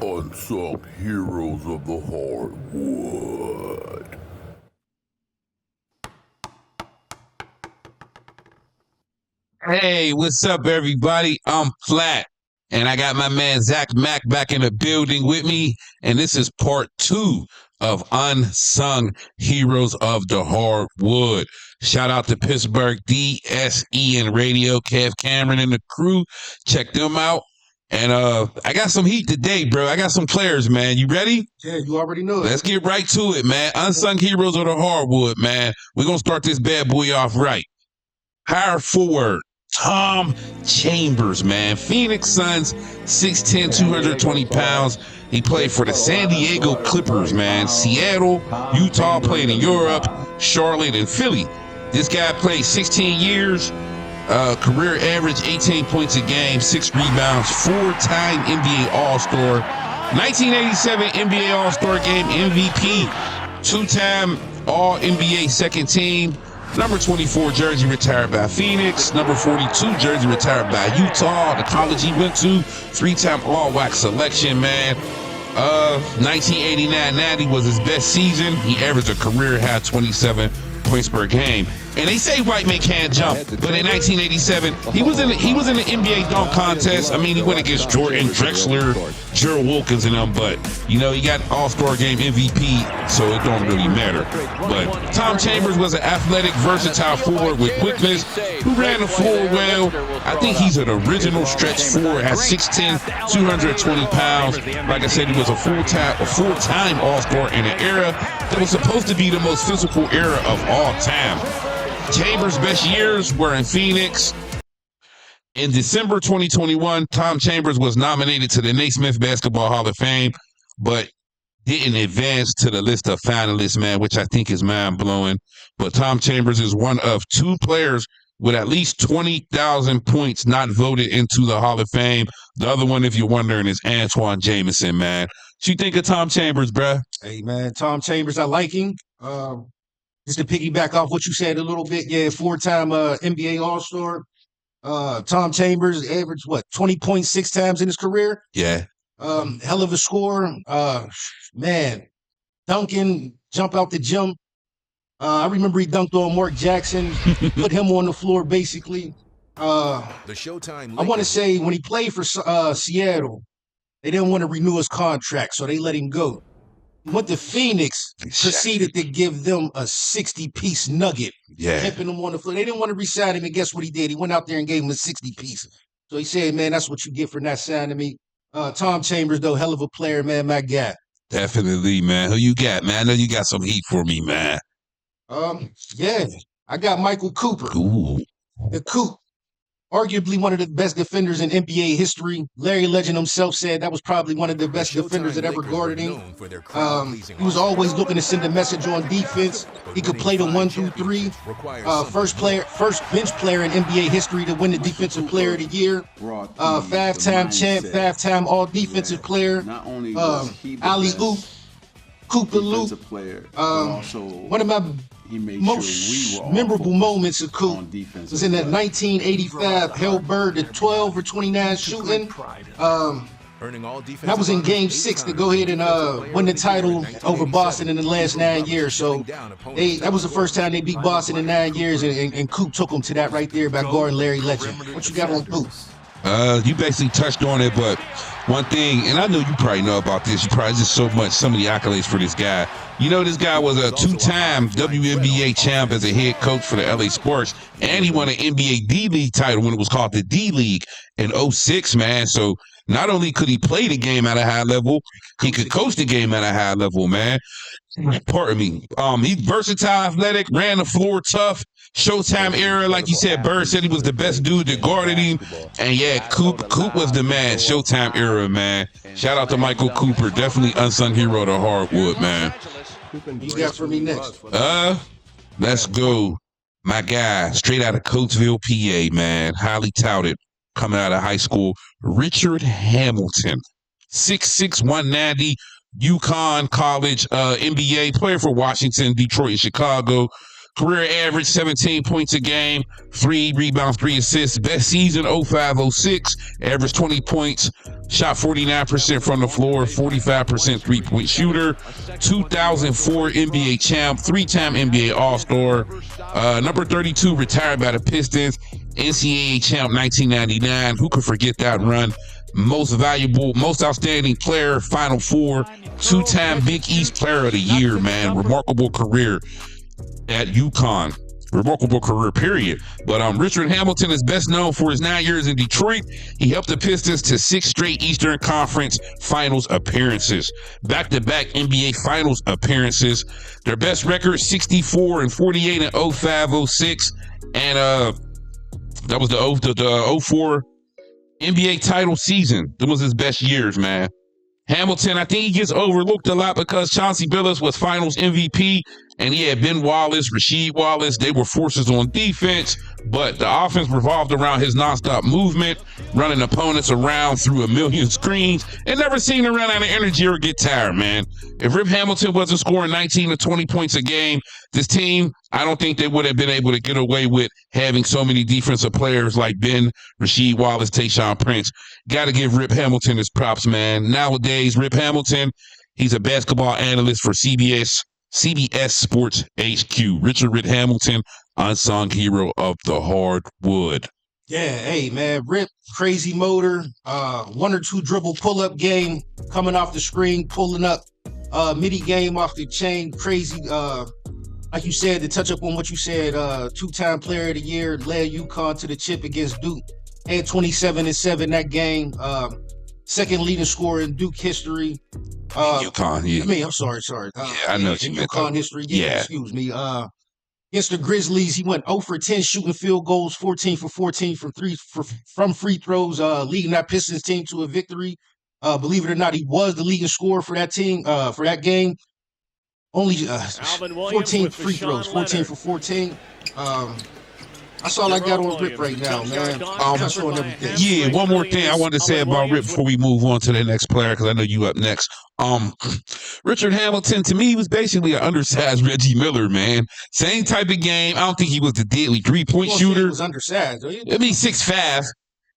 Unsung Heroes of the Hardwood. Hey, what's up, everybody? I'm Platt, and I got my man Zahc Mac back in the building with me, and this is part 2 of Unsung Heroes of the Hardwood. Shout out to Pittsburgh DSE and Radio, Kev Cameron and the crew. Check them out. And I got some heat today, bro. I got some players, man. You ready? Yeah, you already know it. Let's get right to it, man. Unsung Heroes of the Hardwood, man. We're going to start this bad boy off right. Power forward, Tom Chambers, man. Phoenix Suns, 6'10", 220 pounds. He played for the San Diego Clippers, man. Seattle, Utah, played in Europe, Charlotte, and Philly. This guy played 16 years. Career average 18 points a game, 6 rebounds, 4-time NBA All-Star, 1987 NBA All-Star Game MVP, 2-time All-NBA second team, number 24 jersey retired by Phoenix, number 42 jersey retired by Utah, the college he went to, 3-time All-WAC selection, man. 1989-90 was his best season. He averaged a career high 27 points per game. And they say white men can't jump, but in 1987, he was in the NBA dunk contest. I mean, he went against Jordan, Drexler, Gerald Wilkins and them, but, you know, he got All-Star Game MVP, so it don't really matter. But Tom Chambers was an athletic, versatile forward with quickness who ran the floor well. I think he's an original stretch forward at 6'10", 220 pounds. Like I said, he was a full-time All-Star in an era that was supposed to be the most physical era of all time. Chambers' best years were in Phoenix. In December 2021, Tom Chambers was nominated to the Naismith Basketball Hall of Fame, but didn't advance to the list of finalists, man, which I think is mind-blowing. But Tom Chambers is one of 2 players with at least 20,000 points not voted into the Hall of Fame. The other one, if you're wondering, is Antoine Jamison, man. What you think of Tom Chambers, bruh? Hey, man, Tom Chambers, I like him. Just to piggyback off what you said a little bit, yeah, 4-time NBA All-Star. Tom Chambers averaged, 20 points 6 times in his career? Yeah. Hell of a score. Man, dunking, jump out the gym. I remember he dunked on Mark Jackson, put him on the floor, basically. The Showtime. I want to say when he played for Seattle, they didn't want to renew his contract, so they let him go. Went to Phoenix, proceeded to give them a 60-piece nugget, keeping them on the floor. They didn't want to re-sign him, and guess what he did? He went out there and gave him a 60-piece. So he said, man, that's what you get for not signing me. Tom Chambers, though, hell of a player, man, my guy. Definitely, man. Who you got, man? I know you got some heat for me, man. Yeah, I got Michael Cooper. Ooh. The Coop, arguably one of the best defenders in NBA history. Larry Legend himself said that was probably one of the best defenders that ever guarded him. He was always looking to send a message on defense. He could play the 1 through 3. First bench player in NBA history to win the Defensive Player of the Year. 5-time champ, 5-time All Defensive Player. Alley-oop, Cooper Loop. One of my most memorable moments of Coop was in that 1985 held Bird to 12 or 29 shooting. That was in Game 6 to go ahead and win the title over Boston in the last 9 years. So that was the first time they beat Boston in 9 years, and Coop took them to that right there by guarding Larry Legend. What you got on Coop? You basically touched on it, but one thing, and I know you probably know about this, you probably just so much, some of the accolades for this guy. You know, this guy was a 2-time WNBA champ as a head coach for the LA Sparks, and he won an NBA D-League title when it was called the D-League in 06, man. So not only could he play the game at a high level, he could coach the game at a high level, man. Pardon me. He's versatile, athletic, ran the floor tough. Showtime era, like you said, Bird said he was the best dude that guarded him. And yeah, Coop was the man. Showtime era, man. Shout out to Michael Cooper. Definitely unsung hero of the Hardwood, man. You got for me next? Let's go. My guy, straight out of Coatesville, PA, man. Highly touted, coming out of high school. Richard Hamilton. 6'6", 190. UConn College, NBA, player for Washington, Detroit, and Chicago. Career average 17 points a game, 3 rebounds, 3 assists. Best season 05-06, average 20 points, shot 49% from the floor, 45% three-point shooter. 2004 NBA champ, 3-time NBA All-Star. Number 32 retired by the Pistons. NCAA champ 1999. Who could forget that run? Most valuable, most outstanding player, Final Four, 2-time Big East Player of the Year, man. Remarkable career at UConn. Remarkable career, period. But Richard Hamilton is best known for his 9 years in Detroit. He helped the Pistons to 6 straight Eastern Conference Finals appearances. Back-to-back NBA Finals appearances. Their best record, 64-48 in 05-06. And that was the 04 NBA title season. That was his best years, man. Hamilton, I think he gets overlooked a lot because Chauncey Billups was Finals MVP, and he had Ben Wallace, Rasheed Wallace. They were forces on defense, but the offense revolved around his nonstop movement, running opponents around through a million screens, and never seemed to run out of energy or get tired, man. If Rip Hamilton wasn't scoring 19 to 20 points a game, this team, I don't think they would have been able to get away with having so many defensive players like Ben, Rasheed Wallace, Tayshaun Prince. Got to give Rip Hamilton his props, man. Nowadays, Rip Hamilton, he's a basketball analyst for CBS Sports HQ. Richard Rip Hamilton, unsung hero of the hardwood. Yeah, hey, man, Rip, crazy motor, 1 or 2 dribble pull-up game, coming off the screen, pulling up, midi game off the chain, crazy, like you said, to touch up on what you said, 2-time player of the year, led UConn to the chip against Duke, had 27 and 7 that game, second leading scorer in Duke history. UConn, yeah. I mean, I'm sorry. Yeah, I know what you meant. UConn history, yeah. Excuse me. Against the Grizzlies, he went 0 for 10 shooting field goals, 14 for 14 from free throws, leading that Pistons team to a victory. Believe it or not, he was the leading scorer for that team, for that game. Only 14 free throws, 14 for 14. That's all I got on Rip right now, man. Yeah, one more thing I wanted to say about Rip before we move on to the next player, because I know you up next. Richard Hamilton, to me, was basically an undersized Reggie Miller, man. Same type of game. I don't think he was the deadly three-point shooter. He was undersized, right? I mean, 6'5".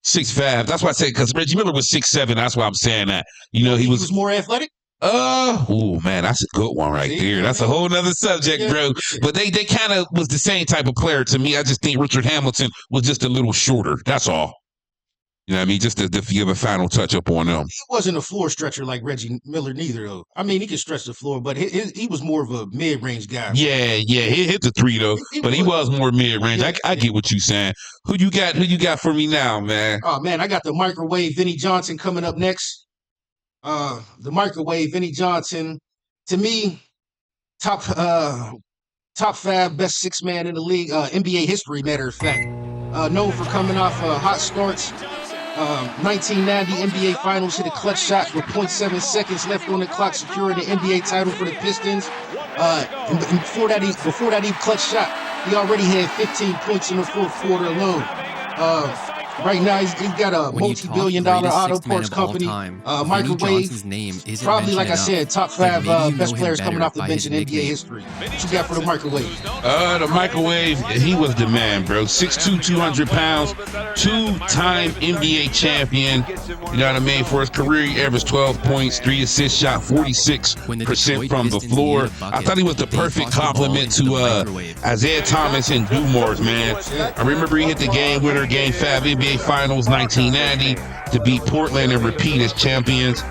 6'5". That's why I said, because Reggie Miller was 6'7". That's why I'm saying that. You know, he was more athletic? Oh man, that's a good one right there. That's a whole nother subject, bro. But they kind of was the same type of player to me. I just think Richard Hamilton was just a little shorter. That's all. You know what I mean? Just to give a final touch up on them. He wasn't a floor stretcher like Reggie Miller neither, though. I mean, he could stretch the floor, but he was more of a mid-range guy. Yeah, he hit the 3 though, but he was more mid-range. Yeah. I get what you're saying. Who you got for me now, man? Oh man, I got the microwave Vinnie Johnson coming up next. The microwave Vinnie Johnson, to me, top 5 best 6 man in the league, NBA history, matter of fact. Known for coming off hot starts. 1990 NBA Finals, hit a clutch shot with 0.7 seconds left on the clock, securing the NBA title for the Pistons. And before that clutch shot, he already had 15 points in the fourth quarter alone. Right now, he's got a multi-billion-dollar auto parts company. Microwave, name probably, like I said, top 5 best players coming off the bench in NBA history. What you got for the microwave? The microwave, he was the man, bro. 6'2", 200 pounds, 2-time NBA champion. You know what I mean? For his career, he averaged 12 points, 3 assists, shot 46% from the floor. I thought he was the perfect complement to Isaiah Thomas and Dumars, man. I remember he hit the game winner, Game 5 NBA Finals 1990 to beat Portland and repeat as champions.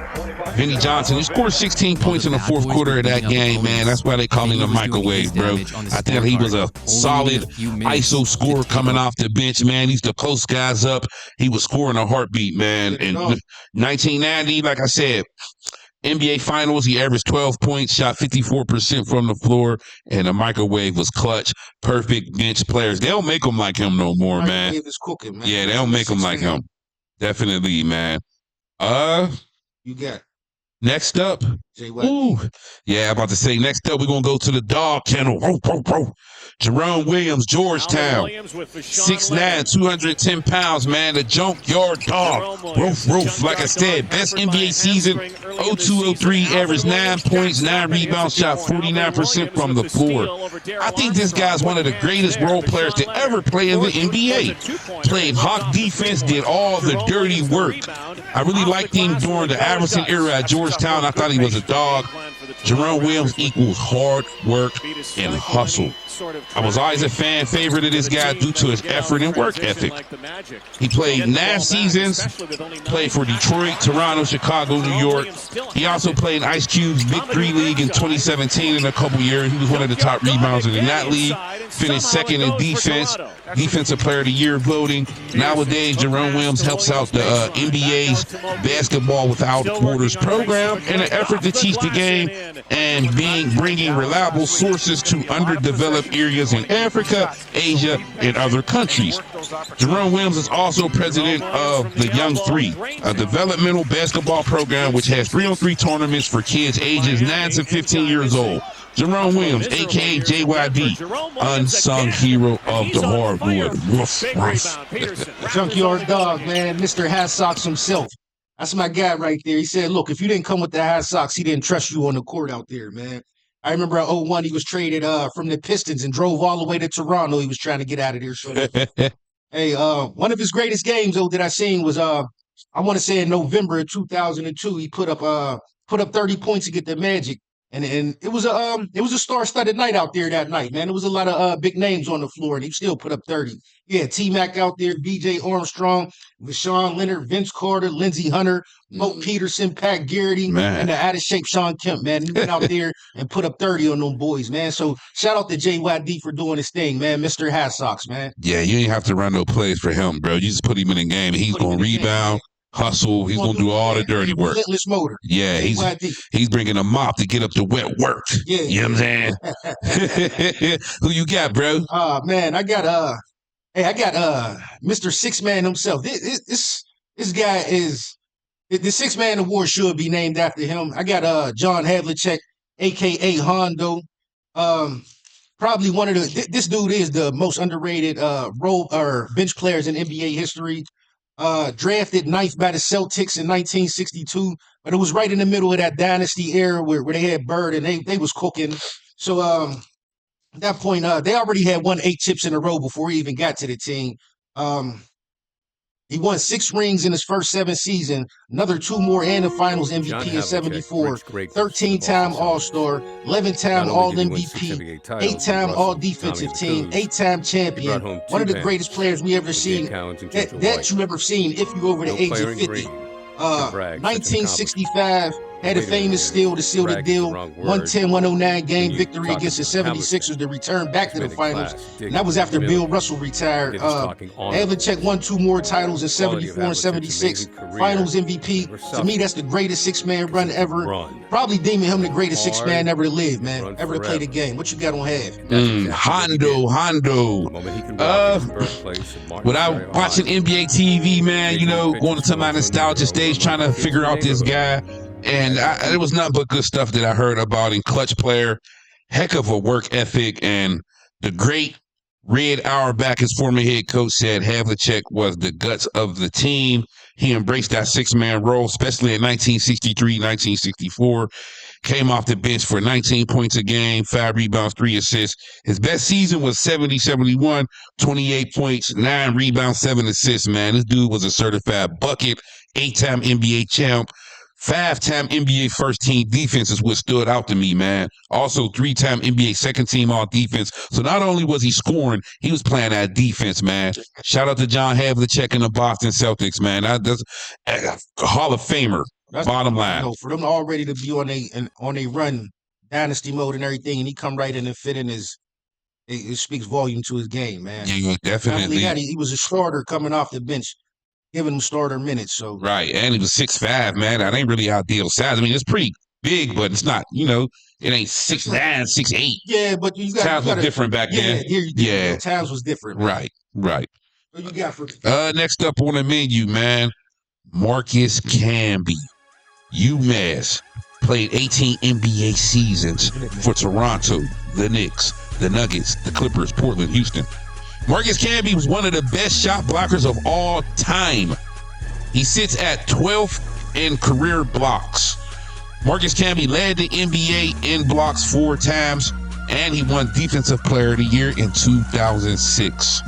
Vinnie Johnson, he scored 16 points in the fourth quarter of that game, man. That's why they call him the microwave, bro. I think he was a solid ISO scorer coming off the bench, man. He's the post guys up. He was scoring a heartbeat, man. In 1990, like I said, NBA Finals, he averaged 12 points, shot 54% from the floor, and the microwave was clutch. Perfect bench players. They don't make them like him no more, man. Is cooking, man. Yeah, they don't make them like him. Definitely, man. You got Next up, ooh, yeah, I'm about to say next up, we're going to go to the dog kennel. Jerome Williams, Georgetown, 6'9", 210 pounds, man, the junkyard dog. Roof, like I said, best NBA season, 02-03, average 9 points, 9 rebounds, shot 49% from the floor. I think this guy's one of the greatest role players to ever play in the NBA. Played hawk defense, did all the dirty work. I really liked him during the Iverson era at Georgetown. I thought he was a dog. Jerome Williams equals hard work and hustle. I was always a fan favorite of this guy due to his effort and work ethic. He played 9 seasons, played for Detroit, Toronto, Chicago, New York. He also played Ice Cube's Big 3 League in 2017 in a couple years. He was one of the top rebounders in that league. Finished second in defense, Defensive Player of the Year voting. Nowadays, Jerome Williams helps out the NBA's Basketball Without Borders program in an effort to teach the game and bringing reliable sources to underdeveloped areas in Africa, Asia, and other countries. Jerome Williams is also president of the Young Three, a developmental basketball program which has 3-on-3 tournaments for kids ages 9 to 15 years old. Jerome Williams, a.k.a. JYD, unsung hero of the hardwood. Junkyard dog, man, Mr. Hat Socks himself. That's my guy right there. He said, look, if you didn't come with the Hat Socks, he didn't trust you on the court out there, man. I remember at 01, he was traded from the Pistons and drove all the way to Toronto. He was trying to get out of there. So hey, one of his greatest games, though, that I seen was, I want to say in November of 2002, he put up 30 points to get the Magic. And it was a star-studded night out there that night, man. There was a lot of big names on the floor, and he still put up 30. Yeah, T-Mac out there, B.J. Armstrong, Rashawn Leonard, Vince Carter, Lindsey Hunter, Mo Peterson, Pat Garrity, and the out-of-shape Sean Kemp, man. He went out there and put up 30 on them boys, man. So shout out to JYD for doing his thing, man. Mr. Hat Socks, man. Yeah, you ain't have to run no plays for him, bro. You just put him in the game, and he's going to rebound. Hustle, he's gonna do all the dirty work. Relentless motor. Yeah, he's bringing a mop to get up the wet work. Yeah, you know what I'm saying? Who you got, bro? Man, I got Mr. Six Man himself. This guy is the Six Man Award should be named after him. I got John Havlicek, aka Hondo. Probably one of this dude is the most underrated role or bench players in NBA history. Drafted 9th by the Celtics in 1962, but it was right in the middle of that dynasty era where they had Bird and they was cooking. So at that point, they already had won 8 chips in a row before he even got to the team. He won 6 rings in his first 7 seasons, another 2 more and the Finals MVP in 74, 13-time All-Star, 11-time All-MVP, 8-time All-Defensive Team, 8-time champion, one of the greatest players we ever seen, that you ever seen if you're over the age of 50. 1965, had a famous steal to seal the deal, 110-109 game victory against the 76ers to return back to the finals. And that was after Bill Russell retired. Havlicek won 2 more titles in 74 and 76, finals MVP. To me, that's the greatest 6-man run ever. Probably deeming him the greatest 6-man ever to live, man, ever to play the game. What you got on Hondo. Without watching NBA TV, man, you know, going to my nostalgia stage, trying to figure out this guy. And it was nothing but good stuff that I heard about him. Clutch player, heck of a work ethic, and the great Red Auerbach, his former head coach, said Havlicek was the guts of the team. He embraced that 6-man role, especially in 1963, 1964. Came off the bench for 19 points a game, 5 rebounds, 3 assists. His best season was 70-71, 28 points, 9 rebounds, 7 assists, man. This dude was a certified bucket, 8-time NBA champ. 5-time NBA first-team defense is what stood out to me, man. Also, 3-time NBA second-team all-defense. So not only was he scoring, he was playing that defense, man. Shout out to John Havlicek and the Boston Celtics, man. That's a Hall of Famer. That's bottom line. For them already to be on a run, dynasty mode and everything, and he come right in and fit in it speaks volume to his game, man. Yeah, definitely. He was a starter coming off the bench, giving him starter minutes. So right, and he was 6'5", man. That ain't really ideal size. I mean, it's pretty big, but it's not. You know, it ain't 6'9", 6'8". Yeah, but times was different back then. Yeah, times was different. Man. Right. What you got for? Next up on the menu, man, Marcus Camby, UMass, played 18 NBA seasons for Toronto, the Knicks, the Nuggets, the Clippers, Portland, Houston. Marcus Camby was one of the best shot blockers of all time. He sits at 12th in career blocks. Marcus Camby led the NBA in blocks 4 times, and he won Defensive Player of the Year in 2006.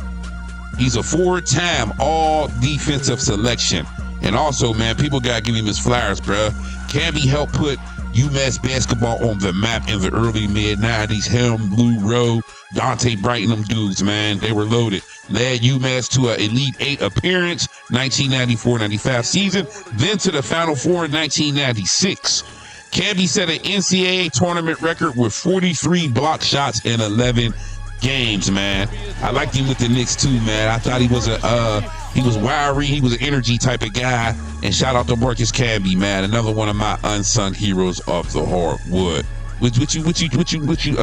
He's a 4-time all-defensive selection. And also, man, people got to give him his flowers, bruh. Camby helped put UMass basketball on the map in the early mid-90s. Him, Lou Rowe, Dante Brighton, them dudes, man, they were loaded. Led UMass to an Elite 8 appearance, 1994-95 season, then to the Final Four in 1996. Camby set an NCAA tournament record with 43 block shots in 11 games, man. I liked him with the Knicks too, man. I thought he was wiry, he was an energy type of guy. And shout out to Marcus Camby, man. Another one of my unsung heroes of the hardwood. What you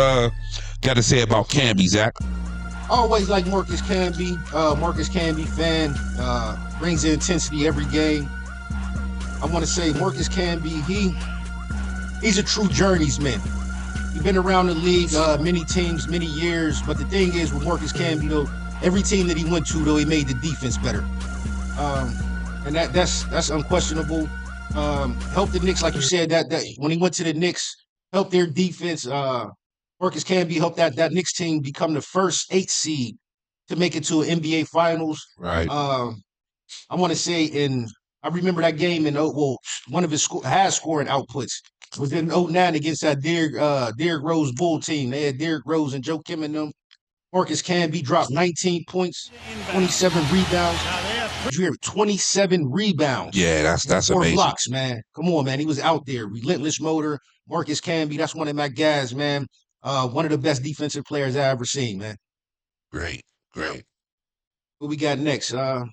got to say about Camby, Zach? Always like Marcus Camby. Marcus Camby fan. Brings the intensity every game. I want to say Marcus Camby, he's a true journeyman. He's been around the league, many teams, many years. But the thing is with Marcus Camby, though, every team that he went to, though, he made the defense better. And that's unquestionable. Helped the Knicks, like you said, that when he went to the Knicks, helped their defense. Marcus Camby helped that Knicks team become the first 8 seed to make it to an NBA Finals. Right. I want to say I remember that game one of his high scoring outputs was in 2009 against that Derrick Rose Bull team. They had Derrick Rose and Joe Kim and them. Marcus Camby dropped 19 points, 27 rebounds. Did you hear 27 rebounds? Yeah, that's 4 amazing. blocks, man. Come on, man. He was out there. Relentless motor. Marcus Camby, that's one of my guys, man. One of the best defensive players I ever seen, man. Great. What we got next? Going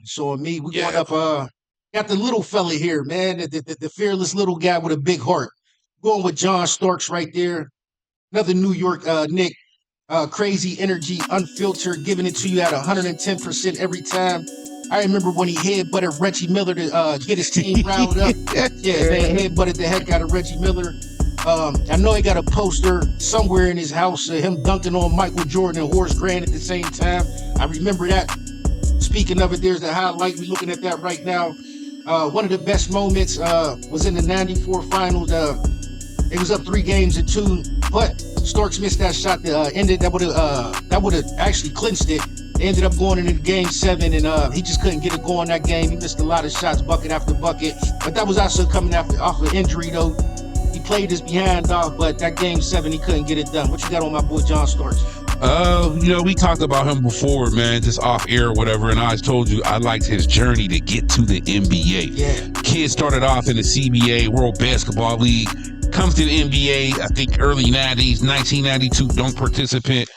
up. Got the little fella here, man. The fearless little guy with a big heart. Going with John Starks right there. Another New York Knick. Crazy energy, unfiltered, giving it to you at 110% every time. I remember when he headbutted Reggie Miller to get his team riled up. Yeah, man, headbutted the heck out of Reggie Miller. I know he got a poster somewhere in his house, him dunking on Michael Jordan and Horace Grant at the same time. I remember that. Speaking of it, there's the highlight. We're looking at that right now. One of the best moments was in the 94 finals. It was up 3-2, but Starks missed that shot that ended. That would have actually clinched it. They ended up going into Game 7, and he just couldn't get it going that game. He missed a lot of shots, bucket after bucket. But that was also coming off an injury, though. He played his behind off, but that Game 7, he couldn't get it done. What you got on my boy John Starks? We talked about him before, man, just off air or whatever, and I told you I liked his journey to get to the NBA. Yeah. Kid started off in the CBA, World Basketball League, comes to the NBA, I think early 90s, 1992 dunk participant.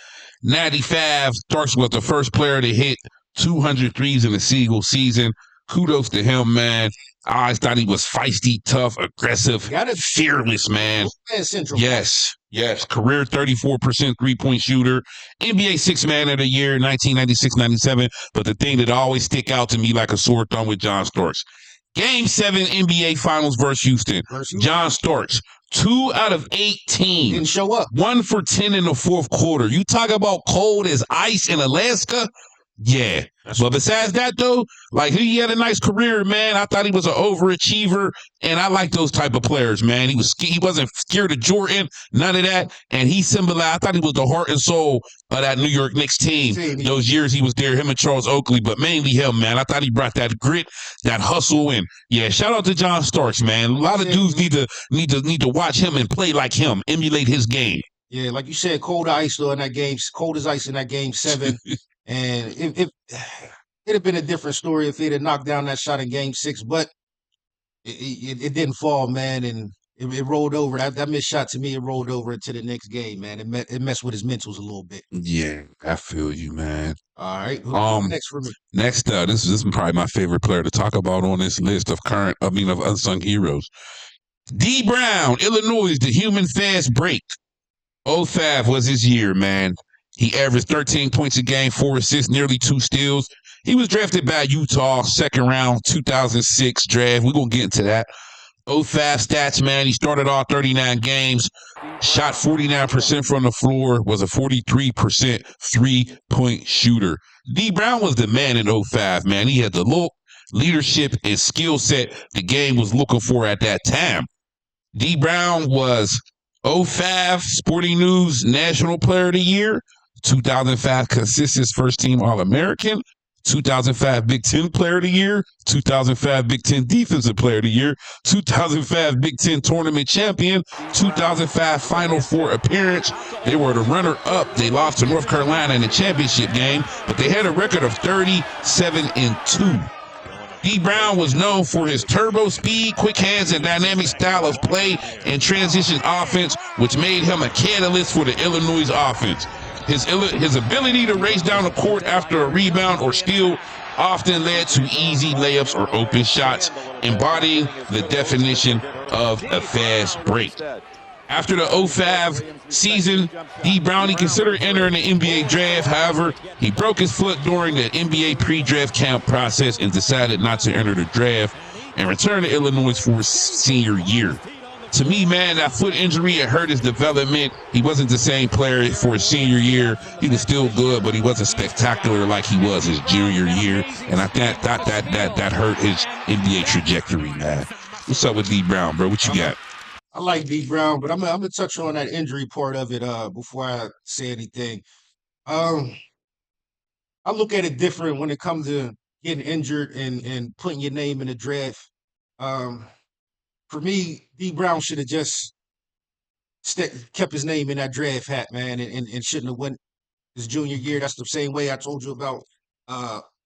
95, Starks was the first player to hit 200 threes in a single season. Kudos to him, man. I always thought he was feisty, tough, aggressive, fearless, man. Yes. Career 34% three-point shooter. NBA Sixth Man of the Year, 1996-97. But the thing that always stick out to me like a sore thumb with John Starks. Game 7 NBA Finals versus Houston. John Starks, 2 out of 18. Didn't show up. 1 for 10 in the fourth quarter. You talk about cold as ice in Alaska? Yeah. But besides that, though, like he had a nice career, man. I thought he was an overachiever, and I like those type of players, man. He wasn't scared of Jordan, none of that, and he symbolized. I thought he was the heart and soul of that New York Knicks team. Those years he was there, him and Charles Oakley, but mainly him, man. I thought he brought that grit, that hustle, and yeah, shout out to John Starks, man. A lot of dudes need to watch him and play like him, emulate his game. Yeah, like you said, cold ice though in that game, cold as ice in that Game 7. And it'd have been a different story if he'd have knocked down that shot in Game 6, but it didn't fall, man, and it rolled over. That missed shot to me, it rolled over into the next game, man. It messed with his mentals a little bit. Yeah, I feel you, man. All right, who's next for me? Next, this is probably my favorite player to talk about on this list of unsung heroes. Dee Brown, Illinois, the human fast break. 05 was his year, man. He averaged 13 points a game, 4 assists, nearly 2 steals. He was drafted by Utah, second round, 2006 draft. We're going to get into that. 05 stats, man. He started all 39 games, shot 49% from the floor, was a 43% three-point shooter. Dee Brown was the man in 05, man. He had the look, leadership, and skill set the game was looking for at that time. Dee Brown was 05 Sporting News National Player of the Year, 2005 Consistent First Team All-American, 2005 Big Ten Player of the Year, 2005 Big Ten Defensive Player of the Year, 2005 Big Ten Tournament Champion, 2005 Final Four appearance. They were the runner-up. They lost to North Carolina in the championship game, but they had a record of 37-2. Dee Brown was known for his turbo speed, quick hands, and dynamic style of play and transition offense, which made him a catalyst for the Illinois offense. His ability to race down the court after a rebound or steal often led to easy layups or open shots, embodying the definition of a fast break. After the 05 season, Dee Brown, he considered entering the NBA draft. However, he broke his foot during the NBA pre-draft camp process and decided not to enter the draft and returned to Illinois for his senior year. To me, man, that foot injury, it hurt his development. He wasn't the same player for his senior year. He was still good, but he wasn't spectacular like he was his junior year. And I think that hurt his NBA trajectory, man. What's up with Dee Brown, bro? What you got? I like Dee Brown, but I'm gonna touch on that injury part of it before I say anything. I look at it different when it comes to getting injured and putting your name in the draft. For me, Dee Brown should have just kept his name in that draft hat, man, and shouldn't have went his junior year. That's the same way I told you about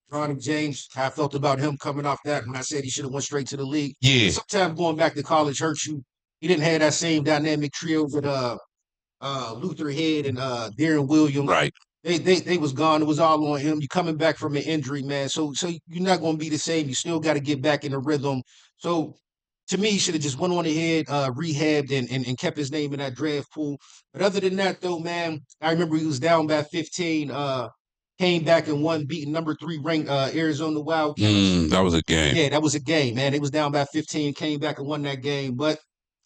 Ronnie James, how I felt about him coming off that when I said he should have went straight to the league. Yeah. Sometimes going back to college hurts you. He didn't have that same dynamic trio with Luther Head and Jerome Williams. Right. They was gone. It was all on him. You coming back from an injury, man. So you're not gonna be the same. You still got to get back in the rhythm. So to me, he should have just went on ahead, rehabbed and kept his name in that draft pool. But other than that, though, man, I remember he was down by 15. Came back and won, beating number 3 ranked Arizona Wildcats. That was a game. Yeah, that was a game, man. They was down by 15, came back and won that game. But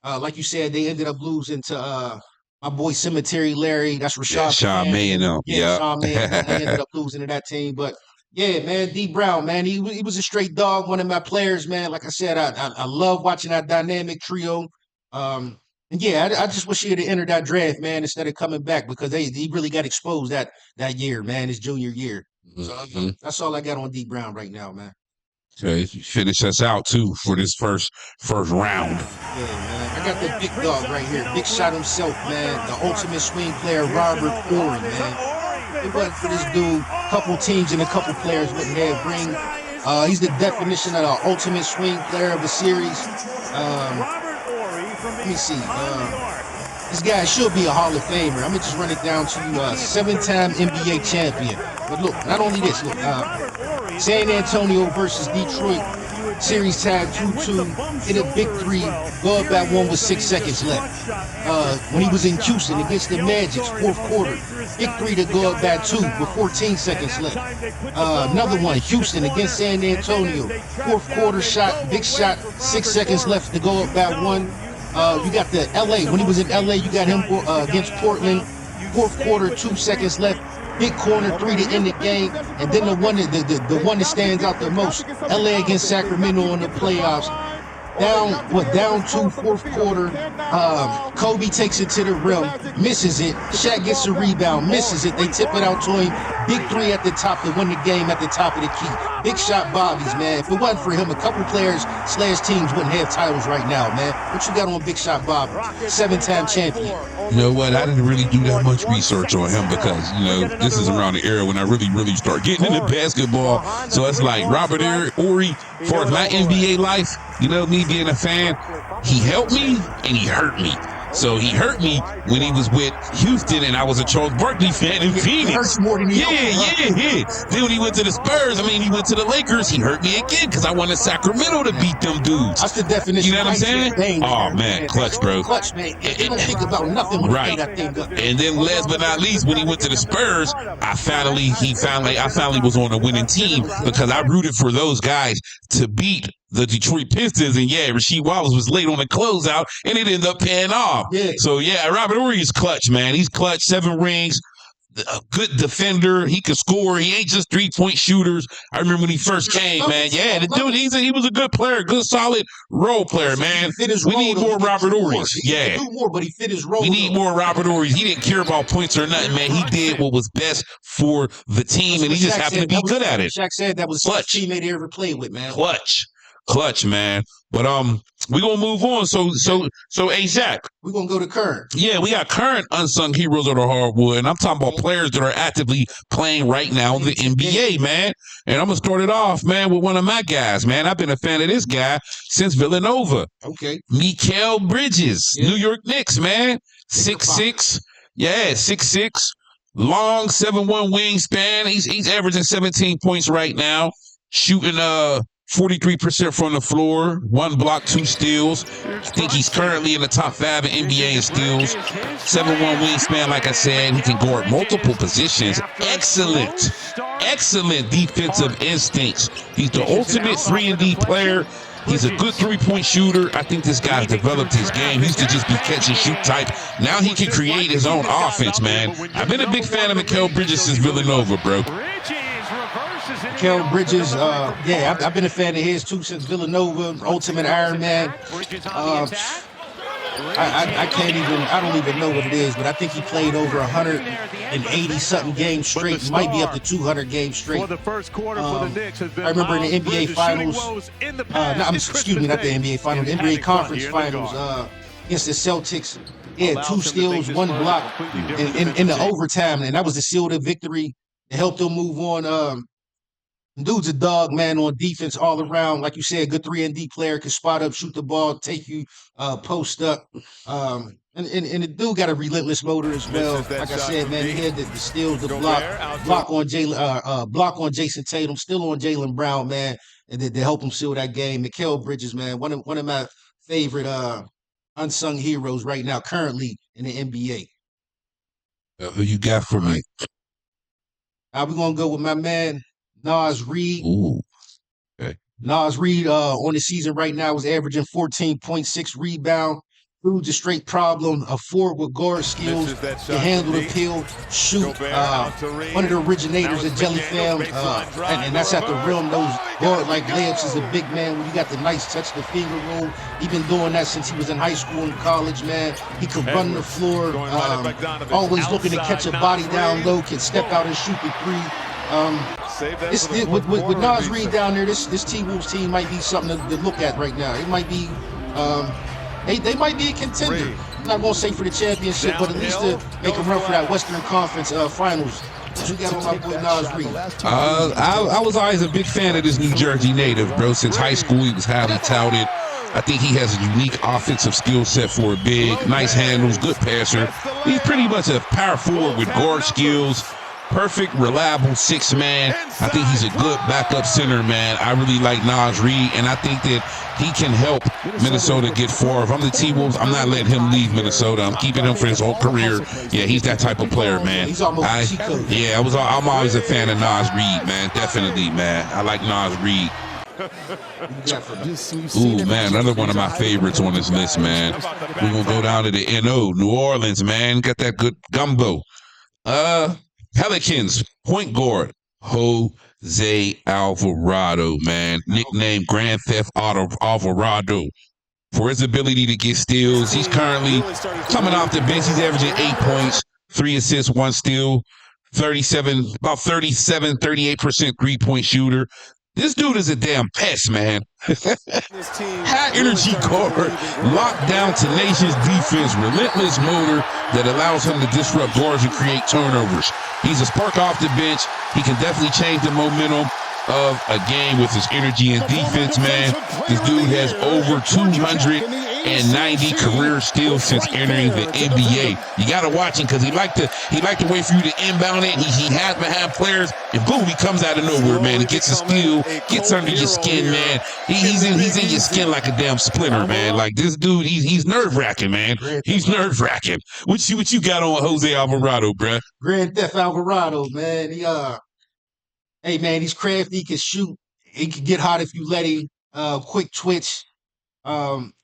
like you said, they ended up losing to my boy Cemetery Larry. That's Rashad. Sean May and them. Yeah, Sean May. They ended up losing to that team. But yeah, man, Dee Brown, man, he was a straight dog, one of my players, man. Like I said, I love watching that dynamic trio. And yeah, I just wish he had entered that draft, man, instead of coming back because he really got exposed that year, man, his junior year. So that's all I got on Dee Brown right now, man. Okay, finish us out too for this first round. Yeah, man. I got the big dog right here. Big shot himself, man. The ultimate swing player, Robert Horry, man. If it wasn't for this dude, a couple teams and a couple players wouldn't have ring. He's the definition of the ultimate swing player of the series. Let me see. This guy should be a Hall of Famer. I'm going to just run it down to you. 7-time NBA champion. But look, not only this, look, San Antonio versus Detroit, series tied 2-2, hit a big 3, go up at 1 with 6 seconds left. When he was in Houston against the Magic, fourth quarter, big 3 to go up at 2 with 14 seconds left. Another one, Houston against San Antonio, fourth quarter shot, big shot, 6 seconds left to go up at 1. You got the LA, when he was in LA, you got him against Portland, fourth quarter, 2 seconds left. Big corner 3 to end the game, and then the one that stands out the most, LA against Sacramento in the playoffs. Down 2, fourth quarter. Kobe takes it to the rim, misses it. Shaq gets a rebound, misses it. They tip it out to him. Big 3 at the top to win the game at the top of the key. Big shot Bobby's, man. If it wasn't for him, a couple players / teams wouldn't have titles right now, man. What you got on Big Shot Bobby? 7-time champion. You know what? I didn't really do that much research on him because, you know, this is around the era when I really start getting into basketball. So it's like Robert Horry, for my NBA life, you know, me being a fan, he helped me and he hurt me. So he hurt me when he was with Houston, and I was a Charles Barkley fan in Phoenix. Hurts more than he Yeah. Then when he went to the Spurs, he went to the Lakers, he hurt me again because I wanted Sacramento to beat them dudes. That's the definition. You know what I'm saying? Oh, man, clutch, bro. Clutch, man. They don't think about nothing when right. that thing up. And then last but not least, when he went to the Spurs, I finally was on a winning team because I rooted for those guys to beat the Detroit Pistons, and Rasheed Wallace was late on the closeout, and it ended up paying off. Yeah. So Robert Horry is clutch, man. He's clutch, 7 rings. A good defender. He can score. He ain't just 3-point shooters. I remember when he first came, man. Yeah, the dude, he was a good player, good, solid role player, man. We need more Robert Horrys. Yeah. He do more, but he fit his role. We need more Robert Horrys. He didn't care about points or nothing, man. He did what was best for the team, and he just happened to be good at it. Shaq said that was the best teammate he ever played with, man. Clutch, man. But we're gonna move on. So hey Zach. We're gonna go to current. Yeah, we got current unsung heroes of the hardwood. And I'm talking about players that are actively playing right now in the NBA, man. And I'm gonna start it off, man, with one of my guys, man. I've been a fan of this guy since Villanova. Okay. Mikal Bridges, New York Knicks, man. 6'6". Yeah, 6'6". Long 7'1" wingspan. He's averaging 17 points right now. Shooting 43% from the floor, 1 block, 2 steals. I think he's currently in the top 5 in NBA in steals. 7'1" wingspan, like I said. He can guard multiple positions. Excellent defensive instincts. He's the ultimate 3-and-D player. He's a good 3-point shooter. I think this guy's developed his game. He used to just be catch and shoot type. Now he can create his own offense, man. I've been a big fan of Mikal Bridges since Villanova, bro. Mikal Bridges, I've been a fan of his too since Villanova, Ultimate Iron Man. I don't even know what it is, but I think he played over 180-something games straight. He might be up to 200 games straight. I remember in the NBA Finals, not the NBA Finals, the NBA Conference Finals against the Celtics. He had 2 steals, 1 block in the overtime, and that was the seal to victory. It helped them move on. Dude's a dog, man, on defense all around. Like you said, good 3-and-D player, can spot up, shoot the ball, take you, post up. And the dude got a relentless motor as well. Like I said, man, he had the steals, the block on Jason Tatum, still on Jaylen Brown, man, and they help him seal that game. Mikal Bridges, man, one of my favorite unsung heroes right now, currently in the NBA. Who you got for me? We're gonna go with my man Naz Reid. Ooh. Okay. Naz Reid on the season right now is averaging 14.6 rebound. Dude's a straight problem. A forward with guard skills, can handle the pill, shoot. One of the originators of Jelly Fam, and that's at the rim. Those guard-like layups is a big man when you got the nice touch the finger roll. He been doing that since he was in high school and college, man. He could run the floor, always looking to catch a body down low, can step out and shoot the 3. With Naz Reid down there, this T-Wolves team might be something to look at right now. It might be, they might be a contender. I'm not going to say for the championship, but at least to make a run for that Western Conference Finals. What you got on my boy Naz Reid? I was always a big fan of this New Jersey native, bro. Since high school, he was highly touted. I think he has a unique offensive skill set for a big, nice handles, good passer. He's pretty much a power forward with guard skills. Perfect, reliable 6-man. I think he's a good backup center, man. I really like Naz Reid, and I think that he can help Minnesota get far. If I'm the T-Wolves, I'm not letting him leave Minnesota. I'm keeping him for his whole career. Yeah, he's that type of player, man. I'm always a fan of Naz Reid, man. Definitely, man. I like Naz Reid. Ooh, man, another one of my favorites on this list, man. We're going to go down to the NO, New Orleans, man. Got that good gumbo. Pelicans, point guard, Jose Alvarado, man. Nicknamed Grand Theft Auto Alvarado. For his ability to get steals, he's currently coming off the bench. He's averaging 8 points, 3 assists, 1 steal, 38% 3-point shooter. This dude is a damn pest, man. High energy guard, lockdown, tenacious defense, relentless motor that allows him to disrupt guards and create turnovers. He's a spark off the bench. He can definitely change the momentum of a game with his energy and defense, man. This dude has over 290 career steals since entering the NBA. You got to watch him because he like to wait for you to inbound it. He has behind players, and boom, he comes out of nowhere, man. He gets a steal, gets under your skin, man. He's in your skin like a damn splinter, man. Like this dude, he's nerve-wracking, man. He's nerve-wracking. What you got on Jose Alvarado, bruh? Grand Theft Alvarado, man. Hey, man, he's crafty. He can shoot. He can get hot if you let him. quick twitch.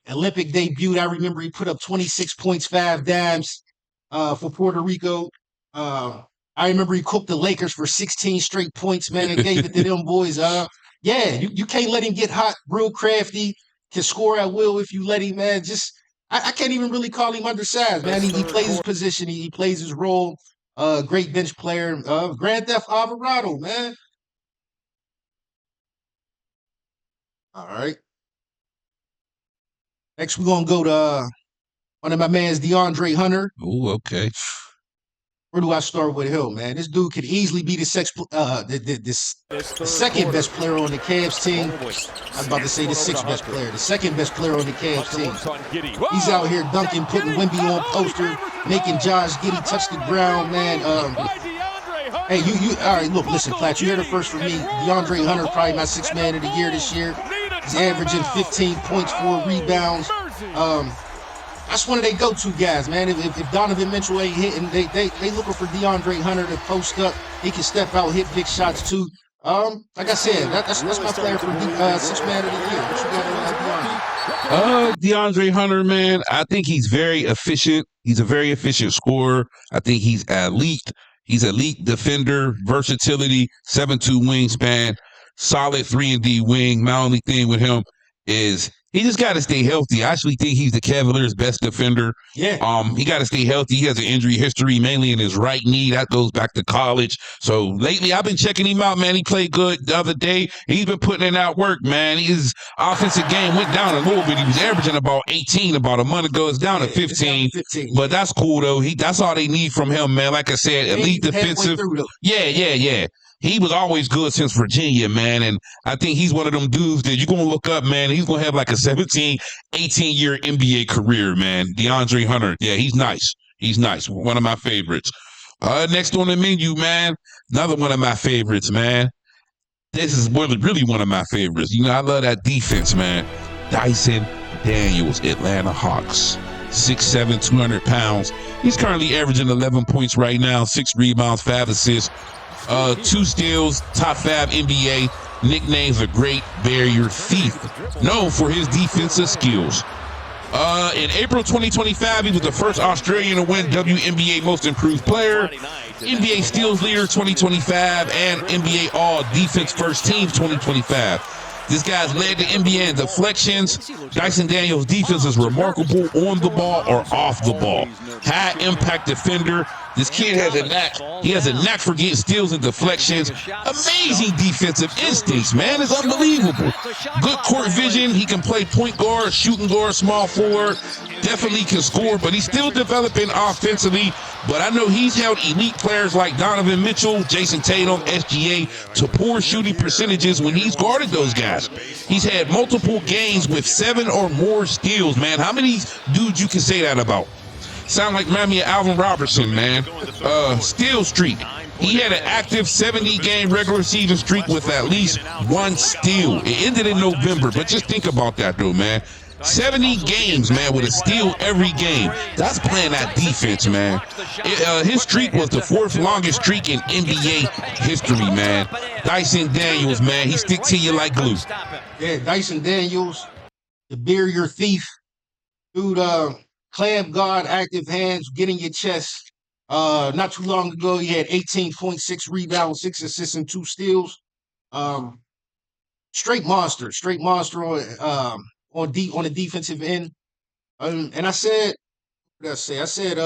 Olympic debut. I remember he put up 26 points, 5 dimes for Puerto Rico. I remember he cooked the Lakers for 16 straight points, man, and gave it to them boys. Yeah, you can't let him get hot, real crafty, can score at will if you let him, man. Just I can't even really call him undersized, man. He plays his position, he plays his role. Great bench player. Grand Theft Alvarado, man. All right. Next, we're gonna go to one of my man's DeAndre Hunter. Oh, okay. Where do I start with him, man? This dude could easily be the second best player on the Cavs team. I was about to say the sixth best player. The second best player on the Cavs team. He's out here dunking, putting Wemby on poster, making Josh Giddey touch the ground, man. Hey, you all right, look, listen, Platt, you heard it first from me. DeAndre Hunter, probably my sixth man of the year this year. He's averaging 15 points, 4 rebounds. That's one of their go-to guys, man. If Donovan Mitchell ain't hitting, they looking for DeAndre Hunter to post up. He can step out, hit big shots too. Like I said, that's my player for sixth man of the year. What you got on DeAndre Hunter, man, I think he's very efficient. He's a very efficient scorer. I think he's elite. He's elite defender, versatility, 7'2" wingspan, solid 3-and-D wing. My only thing with him is he just got to stay healthy. I actually think he's the Cavaliers' best defender. Yeah. He got to stay healthy. He has an injury history, mainly in his right knee. That goes back to college. So lately, I've been checking him out, man. He played good the other day. He's been putting in out work, man. His offensive game went down a little bit. He was averaging about 18 about a month ago. It's down to 15. But that's cool, though. That's all they need from him, man. Like I said, elite defensive. Yeah. He was always good since Virginia, man, and I think he's one of them dudes that you're going to look up, man. He's going to have like a 17, 18-year NBA career, man. DeAndre Hunter, yeah, he's nice. He's nice. One of my favorites. Next on the menu, man, another one of my favorites, man. This is really one of my favorites. You know, I love that defense, man. Dyson Daniels, Atlanta Hawks. 6'7", 200 pounds. He's currently averaging 11 points right now, 6 rebounds, 5 assists. 2 steals, top 5 NBA, nicknames a great barrier thief, known for his defensive skills. In April 2025, he was the first Australian to win WNBA Most Improved Player, NBA Steals Leader 2025, and NBA All Defense First Team 2025. This guy's led the NBA in deflections. Dyson Daniels' defense is remarkable on the ball or off the ball. High impact defender. This kid has a knack. He has a knack for getting steals and deflections. Amazing defensive instincts, man. It's unbelievable. Good court vision. He can play point guard, shooting guard, small forward. Definitely can score, but he's still developing offensively. But I know he's held elite players like Donovan Mitchell, Jason Tatum, SGA to poor shooting percentages when he's guarded those guys. He's had multiple games with 7 or more steals, man. How many dudes you can say that about? Sound like Miami Alvin Robertson, man. Steal streak. He had an active 70-game regular season streak with at least 1 steal. It ended in November, but just think about that, though, man. 70 games, man, with a steal every game. That's playing that defense, man. His streak was the 4th longest streak in NBA history, man. Dyson Daniels, man, he stick to you like glue. Yeah, Dyson Daniels, the barrier thief. Dude, clamp guard, active hands, get in your chest. Not too long ago, he had 18.6 rebounds, 6 assists, and 2 steals. Straight monster on the defensive end. And I said, what did I say? I said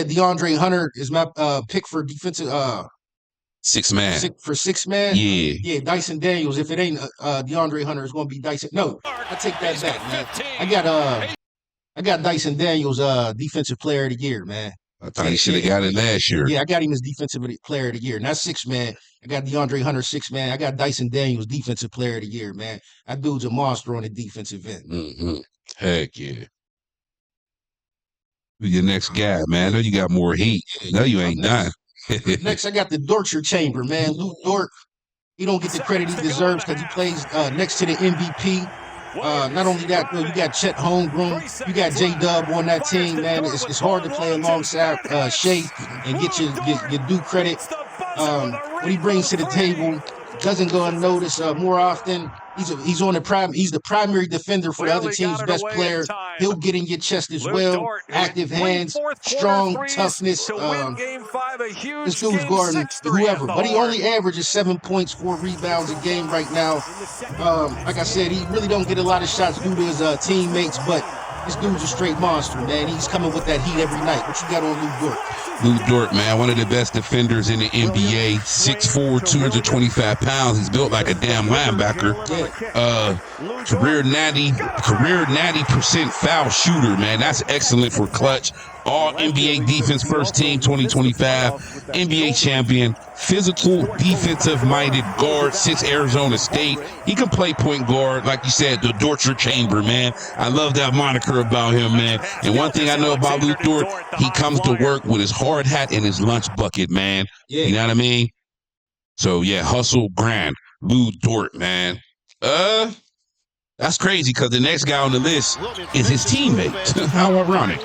DeAndre Hunter is my pick for defensive six man. Six man? Yeah. Dyson Daniels. If it ain't DeAndre Hunter, it's gonna be Dyson. No, I take that back, man. I got Dyson Daniels defensive player of the year, man. I thought he should have got it last year. Yeah, I got him as defensive player of the year. Not 6 man. I got DeAndre Hunter 6 man. I got Dyson Daniels defensive player of the year, man. That dude's a monster on the defensive end. Mm-hmm. Heck yeah. Who's your next guy, man? I know you got more heat. No, you ain't done. Next, I got the Dortcher Chamber, man. Lou Dort. He don't get the credit he deserves because he plays next to the MVP. Not only that, though, you got Chet Holmgren, you got J-Dub on that team, man. It's hard to play alongside Shea and get your due credit. What he brings to the table, doesn't go unnoticed more often. He's the primary defender for the other team's best player. He'll get in your chest as well. Active hands, strong toughness. This dude's guarding whoever, but he only averages 7 points, 4 rebounds a game right now. Like I said, he really don't get a lot of shots due to his teammates, but this dude's a straight monster, man. He's coming with that heat every night. What you got on Lou Dort? Lou Dort, man, one of the best defenders in the NBA. 6'4", 225 pounds. He's built like a damn linebacker. Career 90% foul shooter, man. That's excellent for clutch. All NBA defense first team 2025, NBA champion, physical defensive-minded guard, since Arizona State. He can play point guard, like you said, the Dortcher Chamber, man. I love that moniker about him, man. And one thing I know about Lou Dort, he comes to work with his hard hat and his lunch bucket, man. You know what I mean? So, yeah, hustle, grind. Lou Dort, man. That's crazy because the next guy on the list is his teammate. How ironic.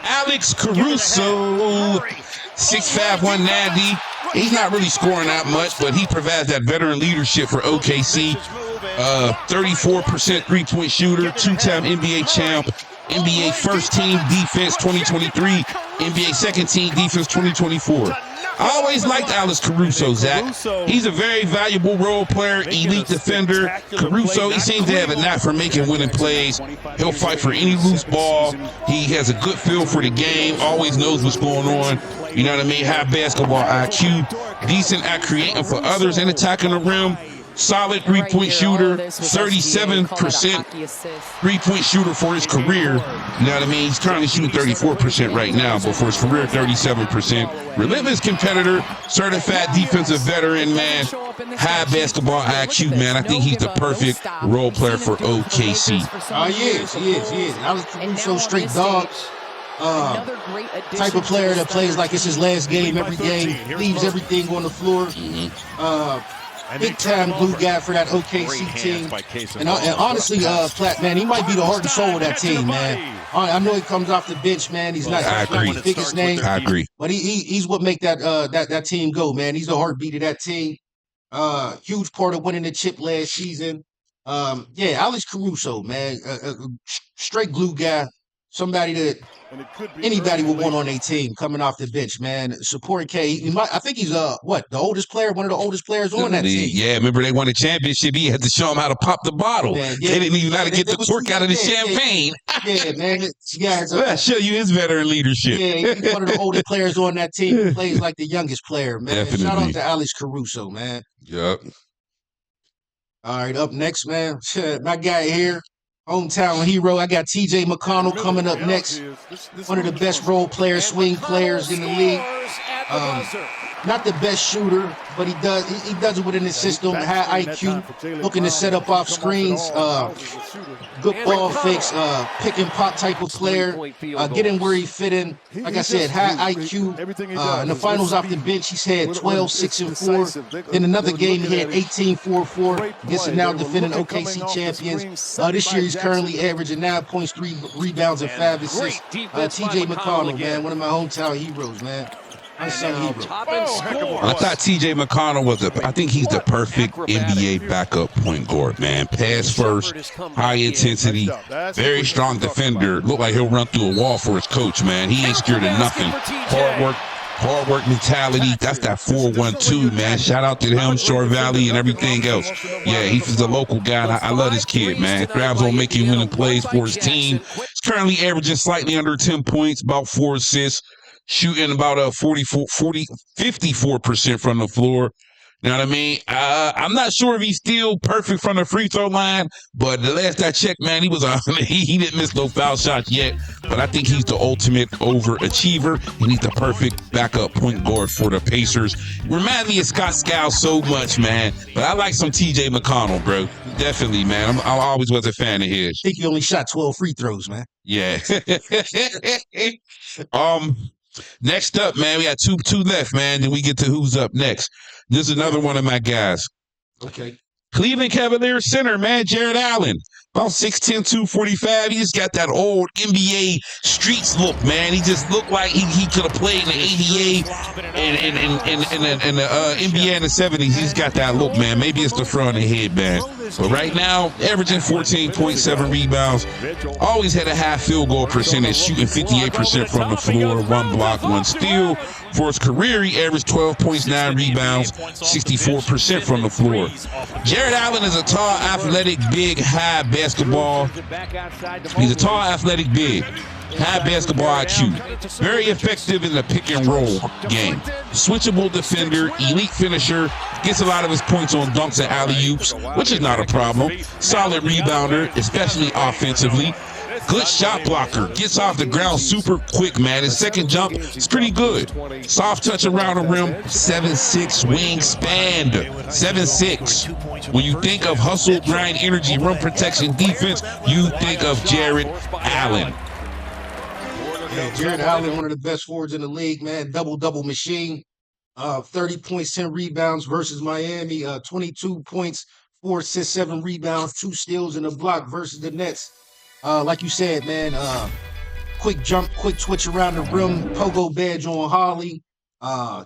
Alex Caruso, 6'5", 190. He's not really scoring that much, but he provides that veteran leadership for OKC. 34% three-point shooter, two-time NBA champ, NBA first team defense 2023, NBA second team defense 2024. I always liked Alex Caruso, Zach. He's a very valuable role player, elite defender. Caruso, he seems to have a knack for making winning plays. He'll fight for any loose ball. He has a good feel for the game, always knows what's going on. You know what I mean? High basketball IQ, decent at creating for others and attacking the rim. Solid three-point shooter, 37% three-point shooter for his career. You know what I mean? He's currently shooting 34% right now, but for his career, 37%. Relentless competitor, certified defensive veteran, man. High basketball IQ, man. I think he's the perfect role player for OKC. He is. Alex Caruso, straight dog. Type of player that plays like it's his last game every game, leaves everything on the floor. Big time glue guy for that OKC team. And honestly, Platt, man, he might be the heart and soul of that team, man. I know he comes off the bench, man. He's not the biggest name. I agree. But he's what make that team go, man. He's the heartbeat of that team. Huge part of winning the chip last season. Alex Caruso, man. Straight glue guy. Somebody that anybody would want on their team coming off the bench, man. Support K. I think he's the oldest player, one of the oldest players on that team. Yeah, remember they won a championship. He had to show them how to pop the bottle. Man, they didn't even know how to get the cork out of the champagne. Yeah, man. I'll show you his veteran leadership. Yeah, he's one of the oldest players on that team. He plays like the youngest player, man. Definitely. Shout out to Alex Caruso, man. Yep. All right, up next, man. My guy here. Hometown hero. I got TJ McConnell coming up next. One of the best role players, swing players in the league. Not the best shooter, but he does it within his system. High IQ, looking to set up off screens. Good ball fakes, pick and pop type of player. Get in where he fit in. Like I said, high IQ. In the finals off the bench, he's had 12, 6, and 4. In another game, he had 18, 4, 4 against the now defending OKC champions. This year, he's currently averaging 9 points, 3 rebounds, and 5 assists. TJ McConnell, man, one of my hometown heroes, man. Unsung hero. I thought TJ McConnell I think he's the perfect NBA backup point guard, man. Pass first, high intensity, very strong defender. Look like he'll run through a wall for his coach, man. He ain't scared of nothing. Hard work mentality. That's that 4-1-2, man. Shout out to him, Shore Valley, and everything else. Yeah, he's the local guy. And I love this kid, man. Grabs on making winning plays for his team. He's currently averaging slightly under 10 points, about 4 assists. Shooting about 54% from the floor. You know what I mean? I'm not sure if he's still perfect from the free throw line, but the last I checked, man, he didn't miss no foul shots yet. But I think he's the ultimate overachiever, and he's the perfect backup point guard for the Pacers. Remind me of Scott Skiles so much, man. But I like some TJ McConnell, bro. Definitely, man. I always was a fan of his. I think he only shot 12 free throws, man. Yeah. Next up, man, we got two left, man. Then we get to who's up next. This is another one of my guys. Okay. Cleveland Cavaliers center, man, Jared Allen. About 6'10", 245. He just got that old NBA streets look, man. He just looked like he could have played in the ABA and the NBA in the 70s. He's got that look, man. Maybe it's the front of the head, man. But right now, averaging 14.7 rebounds. Always had a high field goal percentage, shooting 58% from the floor, 1 block, 1 steal. For his career, he averaged 12 points, 9 rebounds, 64% from the floor. Jared Allen is a tall, athletic, big, high basketball. He's a tall, athletic, big, high basketball IQ. Very effective in the pick and roll game. Switchable defender, elite finisher, gets a lot of his points on dunks and alley-oops, which is not a problem. Solid rebounder, especially offensively. Good shot blocker, gets off the ground super quick, man. His second jump is pretty good. Soft touch around the rim, 7'6" wingspan, 7'6". When you think of hustle, grind, energy, rim protection, defense, you think of Jared Allen. Yeah, Jared Allen, one of the best forwards in the league, man. Double-double machine. 30 points, 10 rebounds versus Miami. 22 points, 4 assists, 7 rebounds, 2 steals, and a block versus the Nets. Like you said, man, quick jump, quick twitch around the rim, pogo badge on Holly,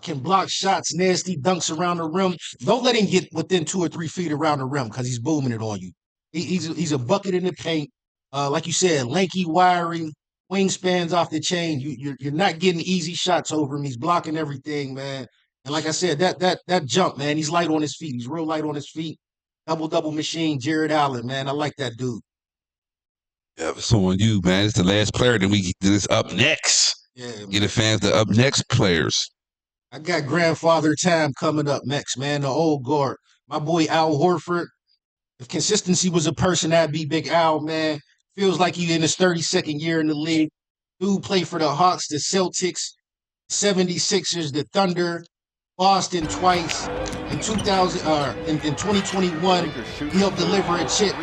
can block shots, nasty dunks around the rim. Don't let him get within 2 or 3 feet around the rim because he's booming it on you. He's a bucket in the paint. Like you said, lanky, wiry, wingspans off the chain. You're not getting easy shots over him. He's blocking everything, man. And like I said, that jump, man, he's light on his feet. He's real light on his feet. Double-double machine, Jared Allen, man. I like that dude. Yeah, so on you, man. It's the last player. Then we get this up next. Yeah, man. Get the fans the up next players. I got grandfather time coming up next, man. The old guard. My boy Al Horford. If consistency was a person, that'd be Big Al, man. Feels like he's in his 32nd year in the league. Dude played for the Hawks, the Celtics, 76ers, the Thunder, Boston twice. In 2021, he helped deliver a chip.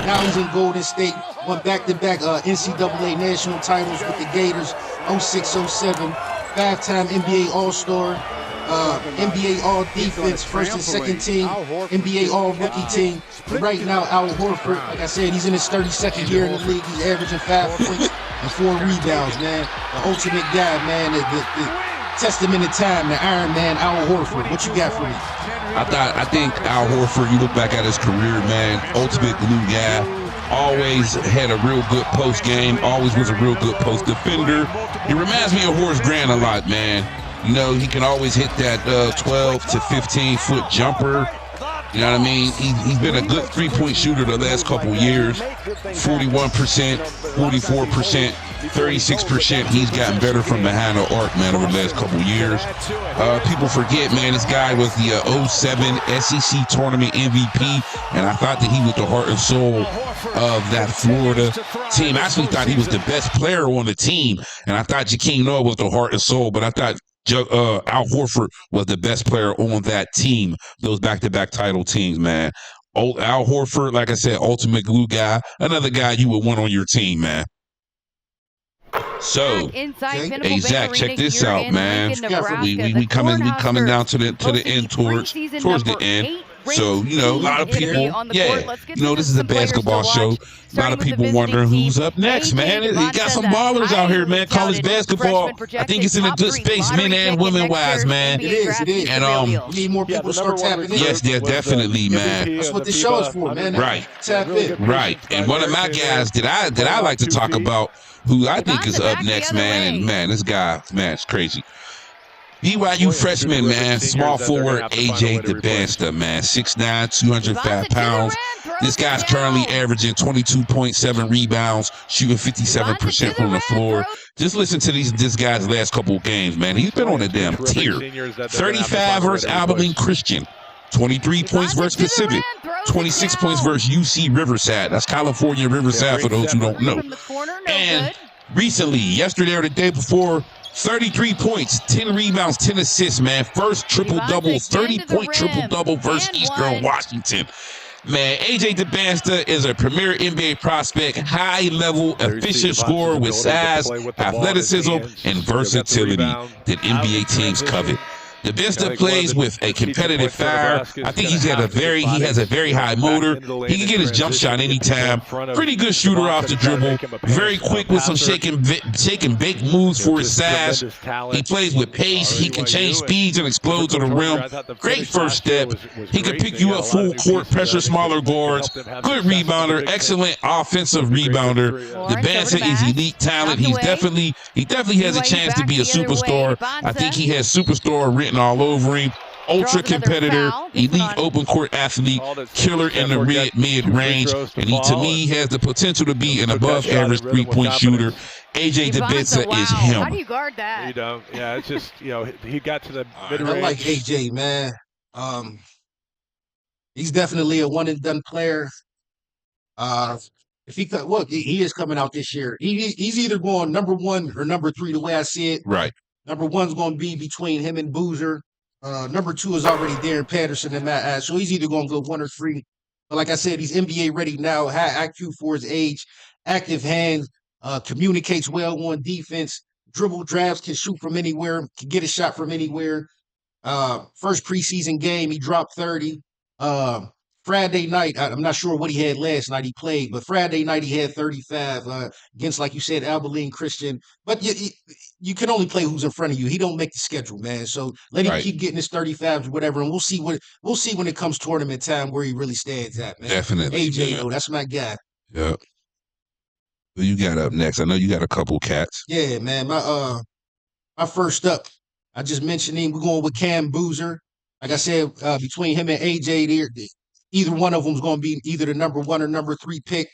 Now he's in Golden State. Won back-to-back NCAA national titles with the Gators, 06-07. 5-time NBA All-Star, NBA All-Defense, first and second team, NBA All-Rookie team. But right now, Al Horford, like I said, he's in his 32nd year in the league. He's averaging 5 points and 4 rebounds, man. The ultimate guy, man. The testament of time, the Iron Man, Al Horford. What you got for me? I think Al Horford, you look back at his career, man, ultimate glue guy. Always had a real good post game. Always was a real good post defender. He reminds me of Horace Grant a lot, man. You know, he can always hit that 12 to 15 foot jumper. You know what I mean? He's been a good 3-point shooter the last couple of years. 41%, 44%, 36%. He's gotten better from behind the arc, man, over the last couple of years. People forget, man, this guy was the 07 SEC tournament MVP, and I thought that he was the heart and soul of that Florida team. I actually thought he was the best player on the team, and I thought Jakeem Noah was the heart and soul, but I thought Al Horford was the best player on that team, those back-to-back title teams, man. Al Horford, like I said, ultimate glue guy, another guy you would want on your team, man. So, hey Zach, check this out, man. We coming down to the end towards the end. So, you know, a lot of people, you know, this is a basketball show. A lot of people wondering who's up next, man. He got some ballers out here, man. College basketball, I think it's in a good space, men and women wise, man. It is. And we need more people to start tapping in. Yes, yeah, definitely, man. That's what this show is for, man. Right. Tap in. Right. And one of my guys that I like to talk about, who I think is up next, man, and man, this guy, man, it's crazy. BYU Freshman, man, small forward AJ Dybansta, man, 6'9", 205 pounds. This guy's currently averaging 22.7 rebounds, shooting 57% from the floor. Just listen to this guy's last couple of games, man. He's been on a damn tier. 35 versus Abilene Christian, 23 points versus Pacific, 26 points versus UC Riverside. That's California Riverside for those who don't know. And recently, yesterday or the day before, 33 points, 10 rebounds, 10 assists, man. First triple-double, 30-point triple-double versus Eastern Washington. Man, AJ Dybansta is a premier NBA prospect, high-level, efficient scorer with size, athleticism, and versatility that NBA teams covet. Dybansta plays with a competitive fire. I think he has a very high motor. He can get his jump shot anytime. Pretty good shooter off the dribble. Very quick with some shake and bake moves for his size. He plays with pace. He can change speeds and explode to the rim. Great first step. He can pick you up full court, pressure smaller guards. Good rebounder. Excellent offensive rebounder. Dybansta is elite talent. He definitely has a chance to be a superstar. I think he has superstar written all over him. Ultra competitor, elite open court athlete, killer in the mid range, and to me has the potential to be an above average 3-point shooter. AJ Dybansta is him. How do you guard that? You don't. Yeah, it's just, he got to the mid range. I like AJ, man. He's definitely a one and done player. If he could, look, he is coming out this year. He's either going number 1 or number 3, the way I see it. Right. Number 1's going to be between him and Boozer. Number 2 is already Darren Patterson and Matt. So he's either going to go 1 or 3. But like I said, he's NBA ready now. High IQ for his age. Active hands. Communicates well on defense. Dribble drafts. Can shoot from anywhere. Can get a shot from anywhere. First preseason game, he dropped 30. Friday night, I'm not sure what he had last night he played, but Friday night he had 35 against, like you said, Abilene Christian. But you can only play who's in front of you. He don't make the schedule, man. So let him keep getting his 35s or whatever, and we'll see when it comes tournament time where he really stands at, man. Definitely. AJ, though, that's my guy. Yeah. Who you got up next? I know you got a couple cats. Yeah, man. My first up, I just mentioned him. We're going with Cam Boozer. Like I said, between him and AJ, either one of them is going to be either the number 1 or number 3 pick.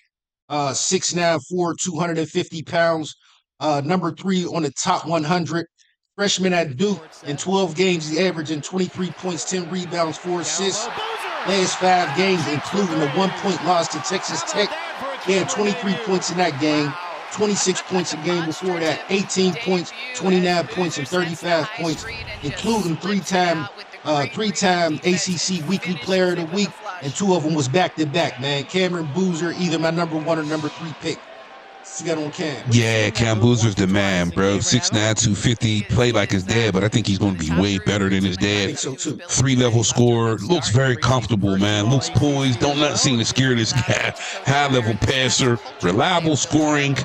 6'9", 250 pounds. Number 3 on the top 100. Freshman at Duke. In 12 games, he's averaging 23 points, 10 rebounds, 4 assists. Last 5 games, including a 1-point loss to Texas Tech. He had 23 points in that game. 26 points a game before that. 18 points, 29 points, and 35 points, including three-time ACC Weekly Player of the Week, and 2 of them was back-to-back, man. Cameron Boozer, either my number 1 or number 3 pick. You got on Cam. Yeah, Cam Boozer's the man, bro. 6'9", 250, played like his dad, but I think he's going to be way better than his dad. I think so, too. 3-level scorer, looks very comfortable, man. Looks poised, don't not seem to scare this guy. High-level passer, reliable scoring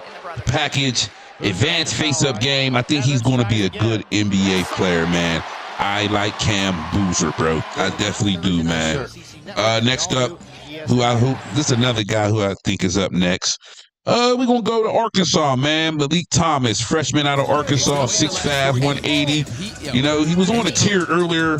package, advanced face-up game. I think he's going to be a good NBA player, man. I like Cam Boozer, bro. I definitely do, man. Next up, this is another guy who I think is up next. We're going to go to Arkansas, man. Meleek Thomas, freshman out of Arkansas, 6'5", 180. He was on a tier earlier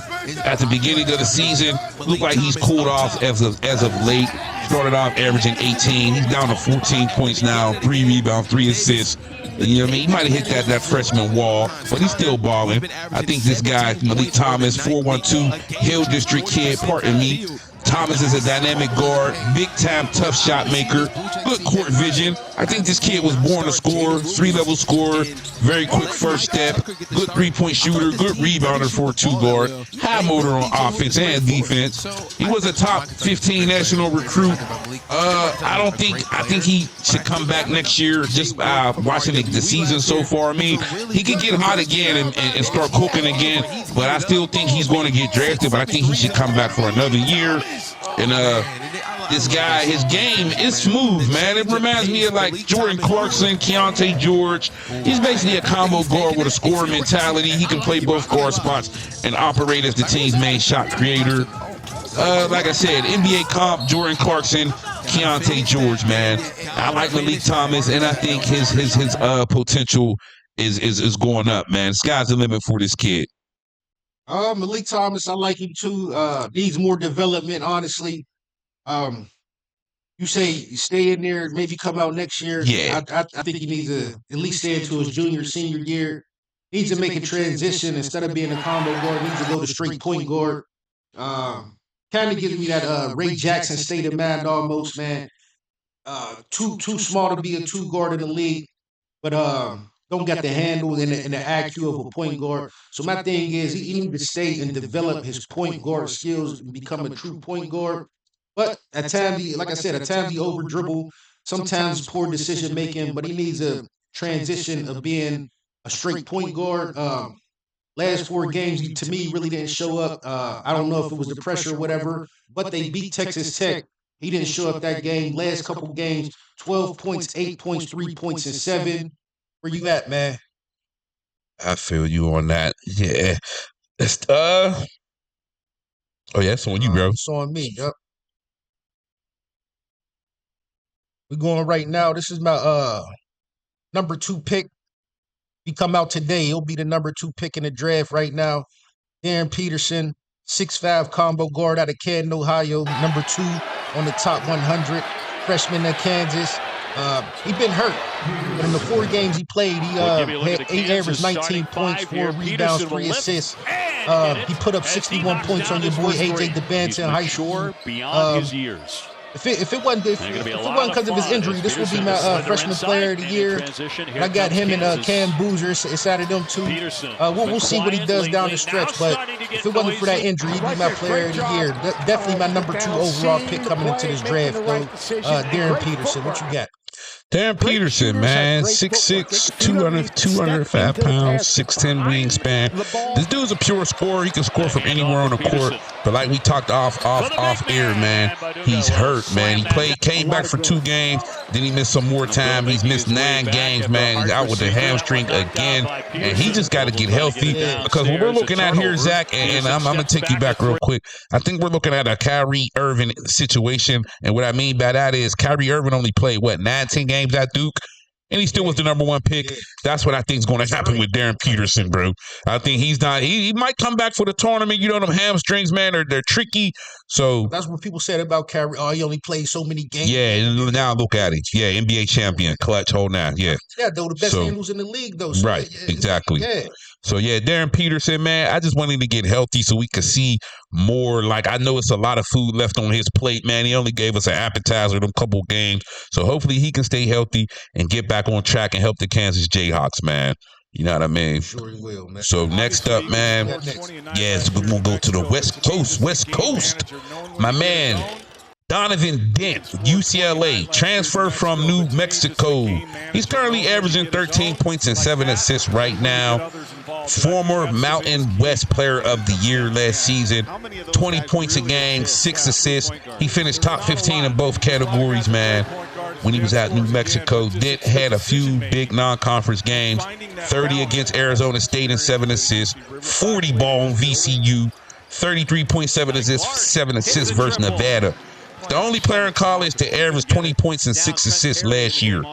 at the beginning of the season. Looked like he's cooled off as of late. Started off averaging 18. He's down to 14 points now, 3 rebounds, 3 assists. You know what I mean? He might have hit that freshman wall, but he's still balling. I think this guy, Meleek Thomas, 412, Hill District kid, pardon me. Thomas is a dynamic guard, big-time tough shot maker, good court vision. I think this kid was born to score, 3-level scorer, very quick first step, good 3-point shooter, good rebounder for a 2-guard, high motor on offense and defense. He was a top 15 national recruit. I think he should come back next year. Just watching the season so far, he could get hot again and start cooking again, but I still think he's going to get drafted, but I think he should come back for another year. And this guy, his game is smooth, man. It reminds me of like Jordan Clarkson, Keontae George. He's basically a combo guard with a scorer mentality. He can play both guard spots and operate as the team's main shot creator. Like I said, NBA comp, Jordan Clarkson, Keontae George, man. I like Meleek Thomas, and I think his potential is going up, man. Sky's the limit for this kid. Meleek Thomas, I like him too. Needs more development, honestly. You say stay in there, maybe come out next year. Yeah. I think he needs to at least stay into his senior year. Needs to make a transition instead of being a combo guard. Needs to go to straight point guard. Kind of gives me that Ray Jackson state of mind almost, man. Too small to be a 2-guard in the league, but don't got the handle and the IQ of a point guard. So my thing is he needs to stay and develop his point guard skills and become a true point guard. But at times, like I said, at times he over dribble, sometimes poor decision making, but he needs a transition of being a straight point guard. last 4 games, he, to me, really didn't show up. I don't know if it was the pressure or whatever, but they beat Texas Tech. He didn't show up that game. Last couple games, 12 points, 8 points, 3 points, and 7. Where you at, man? I feel you on that. Yeah. It's, oh, yeah, it's on you, bro. It's on me, yep. We're going right now. This is my number 2 pick. He come out today. He'll be the number 2 pick in the draft right now. Darren Peterson, 6'5" combo guard out of Canton, Ohio, number 2 on the top 100. Freshman at Kansas. He been hurt, but in the 4 games he played, he had 8 average, 19 points, 4 rebounds, 3 assists. He put up 61 points on your boy AJ Dybansta in high school. Beyond his years. If it wasn't because of his injury, this would be my freshman player of the year. And I got him and Cam Boozer. It's out of them two. We'll see what he does down the stretch. But if it wasn't for that injury, he'd be my player of the year. Definitely my number 2 overall pick coming into this draft, though. Darren Peterson, what you got? Darren Peterson, man, 6'6", 205 pounds, 6'10" wingspan. This dude's a pure scorer. He can score from anywhere on the court. But like we talked off air, man, he's hurt, man. Came back for 2 games, then he missed some more time. He's missed 9 games, man. He's out with the hamstring again, and he just got to get healthy. Because what we're looking at here, Zach, and I'm going to take you back real quick. I think we're looking at a Kyrie Irving situation, and what I mean by that is Kyrie Irving only played, 19 games at Duke, and he still was the number 1 pick. That's what I think is going to happen with Darren Peterson, bro. I think he's not. He might come back for the tournament. You know, them hamstrings, man, they're tricky. So that's what people said about Kyrie. Oh, he only played so many games. Yeah, now look at it. Yeah, NBA champion, clutch, hold now. Yeah, though the best handles in the league, though. So right, exactly. Yeah. So, yeah, Darren Peterson, man, I just want him to get healthy so we could see more. Like, I know it's a lot of food left on his plate, man. He only gave us an appetizer them couple games. So, hopefully he can stay healthy and get back on track and help the Kansas Jayhawks, man. You know what I mean? Sure he will, man. So, next up, man, yes, we're going to go to the West Coast. My man, Donovan Dent, UCLA, transfer from New Mexico. He's currently averaging 13 points and 7 assists right now. Former Mountain West Player of the Year last season. 20 points a game, 6 assists. He finished top 15 in both categories, man. When he was at New Mexico, Dent had a few big non-conference games. 30 against Arizona State and 7 assists. 40 ball on VCU. 33.7 assists, 7 assists versus Nevada. The only player in college to average 20 points and 6 assists last year.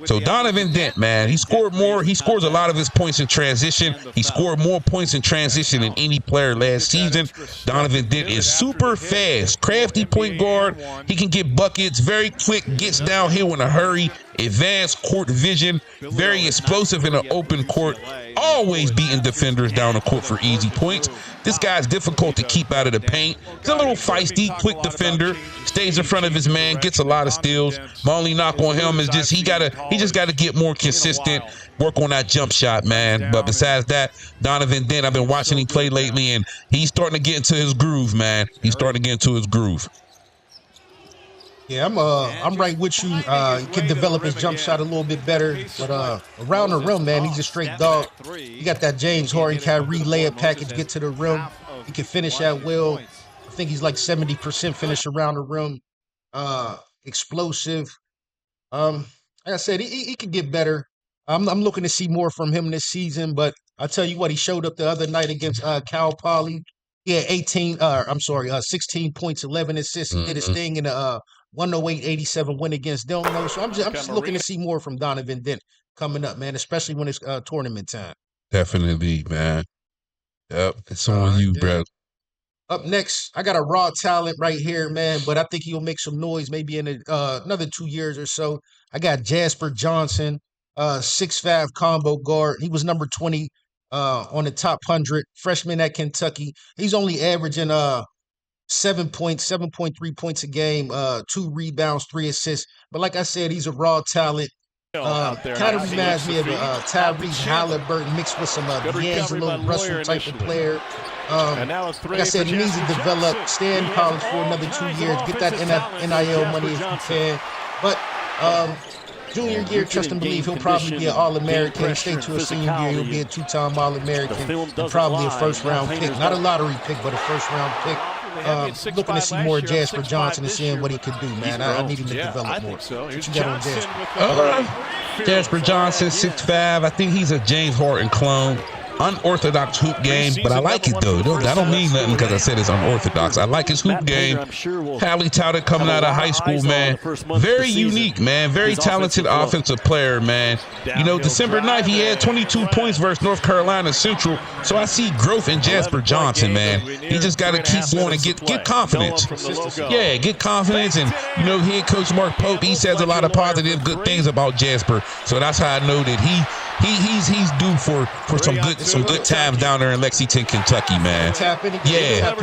So Donovan Dent, man, he scored more. He scores a lot of his points in transition. He scored more points in transition than any player last season. Donovan Dent is super fast, crafty point guard. He can get buckets, very quick, gets downhill in a hurry, advanced court vision, very explosive in an open court, always beating defenders down the court for easy points. This guy's difficult to keep out of the paint. He's a little feisty, quick defender, stays in front of his man, gets a lot of steals. My only knock on him is just he just gotta get more consistent, work on that jump shot, man. But besides that, Donovan Dent, I've been watching him play lately, and he's starting to get into his groove, man. He's starting to get into his groove. Yeah, I'm right with you. He can develop his jump shot a little bit better, but around the rim, man, he's a straight dog. You got that James Horry Kyrie layup package, get to the rim. He can finish at will. I think he's like 70% finish around the rim. Explosive. Like I said, he could get better. I'm looking to see more from him this season, but I'll tell you what, he showed up the other night against Cal Poly. He had 16 points, 11 assists. He did his thing in the 108-87 win against them. So I'm just looking to see more from Donovan Dent coming up, man, especially when it's tournament time. Definitely, man. Yep, it's on you, bro. Up next, I got a raw talent right here, man, but I think he'll make some noise maybe in another 2 years or so. I got Jasper Johnson, 6'5" combo guard. He was number 20 on the top 100, freshman at Kentucky. He's only averaging 7.3 points a game, 2 rebounds, 3 assists. But like I said, he's a raw talent. Kind of reminds me of Tyrese Halliburton mixed with some D'Angelo Russell type of player. Like I said, he needs to develop, stay in college for another 2 years, get that NIL money if you can. But Junior year, trust and believe he'll probably be an All-American. Stay to a senior year, he'll be a two-time All-American. And probably a first-round pick. Not a lottery pick, but a first-round pick. Looking to see more Jasper Johnson and seeing what he could do, man. I need him to develop more. What you got on Jasper? Jasper Johnson, 6'5". I think he's a James Harden clone. Unorthodox hoop game, but I like it though. That don't mean nothing because I said it's unorthodox. I like his hoop game. Highly touted coming out of high school, man. Very unique, man. Very talented offensive player, man. You know, December 9th, he had 22 points versus North Carolina Central. So I see growth in Jasper Johnson, man. He just got to keep going and get confidence. Yeah, get confidence. And, you know, head coach Mark Pope, he says a lot of positive, good things about Jasper. So that's how I know that he's due for some good times down there in Lexington, Kentucky, man. Yeah.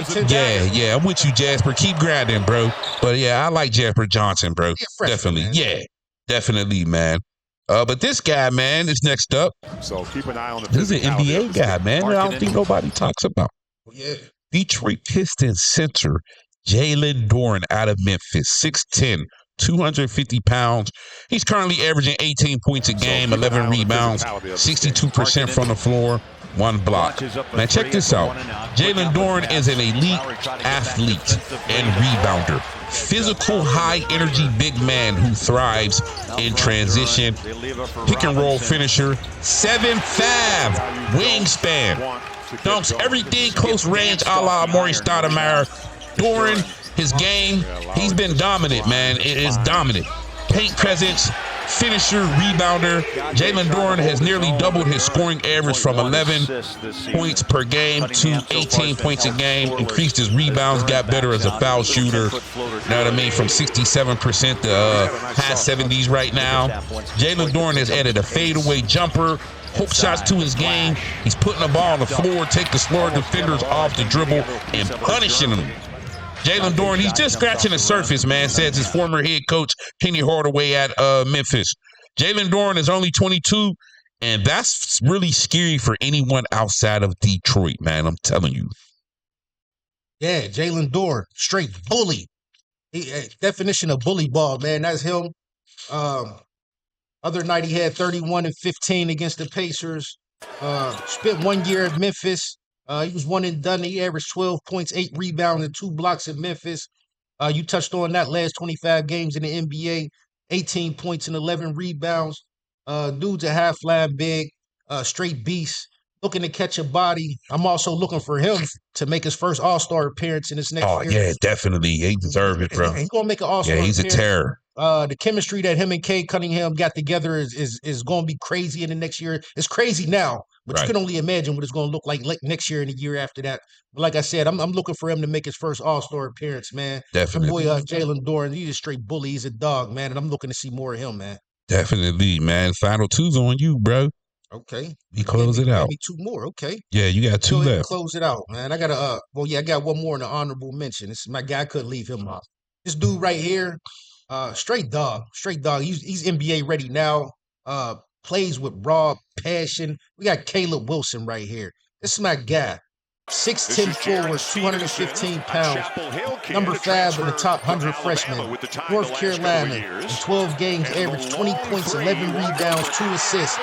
I'm with you, Jasper. Keep grinding, bro. But yeah, I like Jasper Johnson, bro. Definitely, man. Yeah, definitely, man. But this guy, man, is next up. So keep an eye on the. This is an NBA guy, man. I don't think nobody talks about. Yeah. Detroit Pistons center Jalen Duren out of Memphis, 6'10". 250 pounds. He's currently averaging 18 points a game, 11 rebounds, 62% from the floor, 1 block. Man, check this out. Jalen Duren is an elite athlete and rebounder. Physical, high-energy big man who thrives in transition. Pick and roll finisher. 7'5", wingspan. Dunks everything close range a la Maurice Stoudemire. Duren, his game, he's been dominant, man. It is dominant. Paint presence, finisher, rebounder. Jalen Duren has nearly doubled his scoring average from 11 points per game to 18 points a game. Increased his rebounds, got better as a foul shooter. You know what I mean? From 67% to high 70s right now. Jalen Duren has added a fadeaway jumper, hook shots to his game. He's putting the ball on the floor, taking the slower defenders off the dribble, and punishing them. Jalen Duren, he's just scratching the surface, man, says his former head coach, Penny Hardaway at Memphis. Jalen Duren is only 22, and that's really scary for anyone outside of Detroit, man, I'm telling you. Yeah, Jalen Duren, straight bully. Definition of bully ball, man. That's him. Other night he had 31 and 15 against the Pacers. Spent 1 year at Memphis. He was one and done. He averaged 12 points, 8 rebounds, and 2 blocks at Memphis. You touched on that last 25 games in the NBA, 18 points and 11 rebounds. Dude's a half-line big, straight beast, looking to catch a body. I'm also looking for him to make his first All-Star appearance in his next year. Oh, yeah, definitely. He deserves it, bro. He's going to make an All-Star appearance. Yeah, he's a terror. The chemistry that him and Cade Cunningham got together is going to be crazy in the next year. It's crazy now, but you can only imagine what it's going to look like next year and the year after that. But like I said, I'm looking for him to make his first All-Star appearance, man. Definitely. Your boy Jalen Duren, he's a straight bully. He's a dog, man, and I'm looking to see more of him, man. Definitely, man. Final two's on you, bro. Okay. We close it out. Maybe 2 more, okay. Yeah, you got 2 left. Close it out, man. I got I got one more in the honorable mention. This is my guy. I couldn't leave him off. This dude right here, straight dog. He's NBA ready now. Plays with raw passion. We got Caleb Wilson right here. This is my guy. 6'10" forward, 215 pounds. Number 5 in the top 100 freshmen. North Carolina, in 12 games, averaged 20 points, 11 rebounds, 2 assists.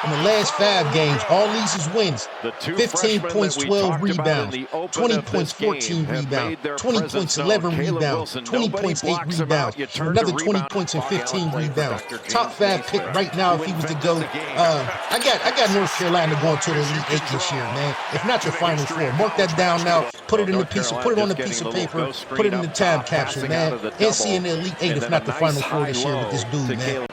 In the last 5 games, all these is wins. 15 points, 12 rebounds, 20 points, 14 rebounds, 20 points, 11 rebounds, 20 points, 8 rebounds, another 20 points and 15 rebounds. Top 5 pick right now if he was to go. I got North Carolina going to the Elite 8 this year, man. If not the Final 4. Mark that down now. Put it on a piece of paper. Put it in the time capsule, man. NC in the Elite 8, if not the Final 4 this year with this dude, man.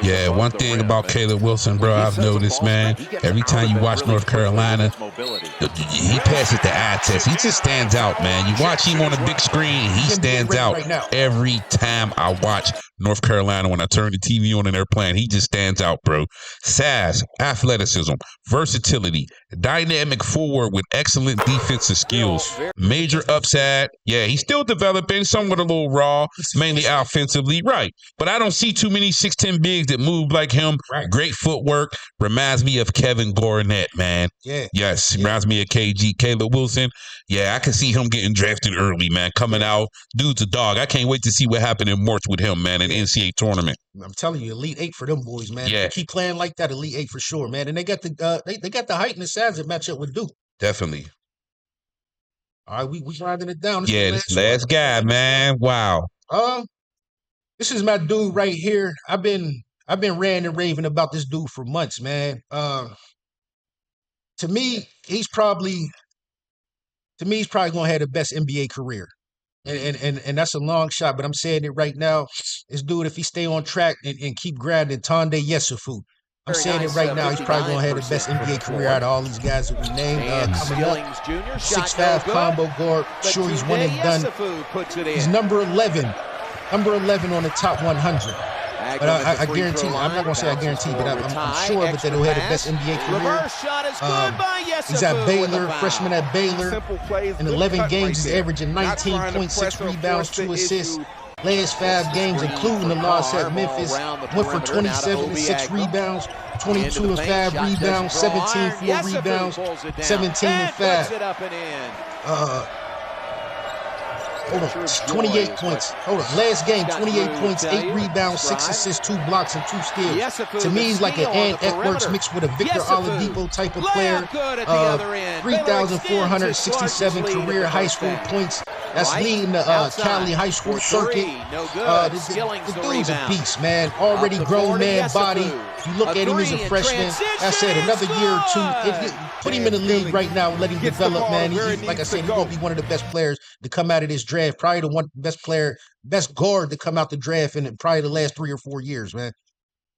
Yeah, one thing about Caleb Wilson, bro, I've noticed, man, every time you watch North Carolina, he passes the eye test. He just stands out, man. You watch him on the big screen, he stands out every time I watch North Carolina. When I turn the TV on and they're playing, he just stands out, bro. Sass, athleticism, versatility, dynamic forward with excellent defensive skills, major upside. Yeah, he's still developing, somewhat a little raw, mainly offensively, right. But I don't see too many 6'10" bigs that move like him. Great footwork. Reminds me of Kevin Garnett, man. Yes, reminds me of KG. Caleb Wilson. Yeah, I can see him getting drafted early, man. Coming out. Dude's a dog. I can't wait to see what happened in March with him, man. man, NCAA tournament. I'm telling you, Elite Eight for them boys, man. Yeah. If they keep playing like that, Elite Eight for sure, man. And they got the they got the height and the size that match up with Duke. Definitely. All right, we grinding it down. This last guy, man. Wow. This is my dude right here. I've been ranting and raving about this dude for months, man. To me, he's probably gonna have the best NBA career. And that's a long shot, but I'm saying it right now. This dude, if he stay on track and keep grinding, Tunde Yesufu. I'm saying it right now. He's probably gonna have the best NBA career out of all these guys that we named. Coming up, 6'5" combo guard. Sure, he's one and done. He's number 11 on the top 100. But I guarantee, I'm not going to say I guarantee, but I'm sure of it that he'll have the best NBA career. He's at Baylor, freshman at Baylor. In 11 games, he's averaging 19.6 rebounds, 2 assists. Last 5 games, including the loss at Memphis, went for 27 and 6 rebounds, 22 and 5 rebounds, 17 4 rebounds, 17 and 5. Hold on, 28 points. Hold on, last game, 28 points, 8 rebounds, 6 assists, 2 blocks, and 2 steals. To me, he's like an Ant Edwards mixed with a Victor Oladipo type of player. 3,467 career high school points. That's leading the Cali high school circuit. The dude's a beast, man. Already grown man body. You look at him as a freshman. I said another year or two. Put him in the league right now and let him develop, man. Like I said, he's going to be one of the best players to come out of this draft. Probably the best guard to come out the draft in probably the last 3 or 4 years, man.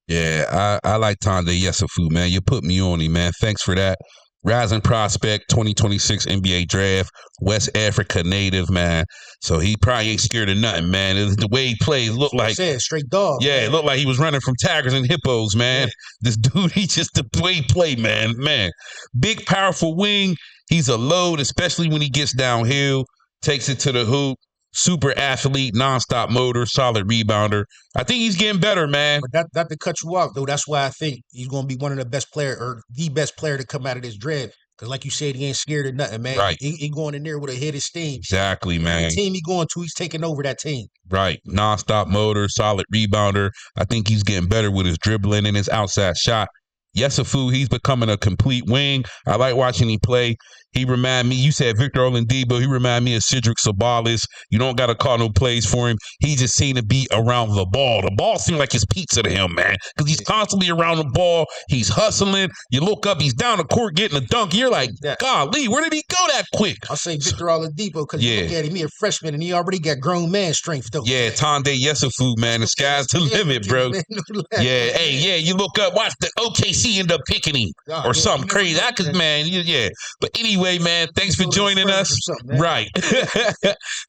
Yeah, I like Tunde Yesufu, man. You put me on him, man. Thanks for that. Rising prospect, 2026 NBA draft, West Africa native, man. So he probably ain't scared of nothing, man. The way he plays looked like straight dog. Yeah, man. It looked like he was running from tigers and hippos, man. Yeah. This dude, he just the way he played, man. Big, powerful wing. He's a load, especially when he gets downhill, takes it to the hoop. Super athlete, nonstop motor, solid rebounder. I think he's getting better, man. But not to cut you off, though. That's why I think he's going to be one of the best player or the best player to come out of this draft. Because like you said, he ain't scared of nothing, man. Right. He going in there with a hit of steam. Exactly, man. The team he going to, he's taking over that team. Right. Nonstop motor, solid rebounder. I think he's getting better with his dribbling and his outside shot. Yesufu, he's becoming a complete wing. I like watching him play. He remind me, you said Victor Oladipo, he remind me of Cedric Sabalis. You don't got to call no plays for him. He just seemed to be around the ball. The ball seemed like his pizza to him, man, because he's constantly around the ball. He's hustling. You look up, he's down the court getting a dunk. You're like, golly, where did he go that quick? I'll say Victor Oladipo because you look at him, he's a freshman, and he already got grown man strength, though. Yeah, Tunde Yesufu, man, the sky's the limit, bro. Yeah, hey, you look up, watch the OKC end up picking him or something crazy. But anyway, man, thanks for joining us. Right.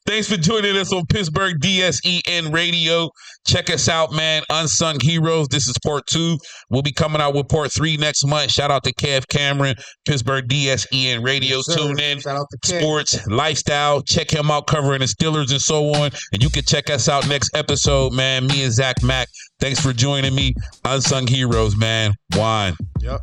Thanks for joining us on Pittsburgh DSEN Radio. Check us out, man. Unsung Heroes. This is part 2. We'll be coming out with part 3 next month. Shout out to Kev Cameron, Pittsburgh DSEN Radio. Yes, tune in. Shout out to Kev. Sports, lifestyle. Check him out covering the Steelers and so on. And you can check us out next episode, man. Me and Zach Mac. Thanks for joining me. Unsung Heroes, man. Wine. Yep.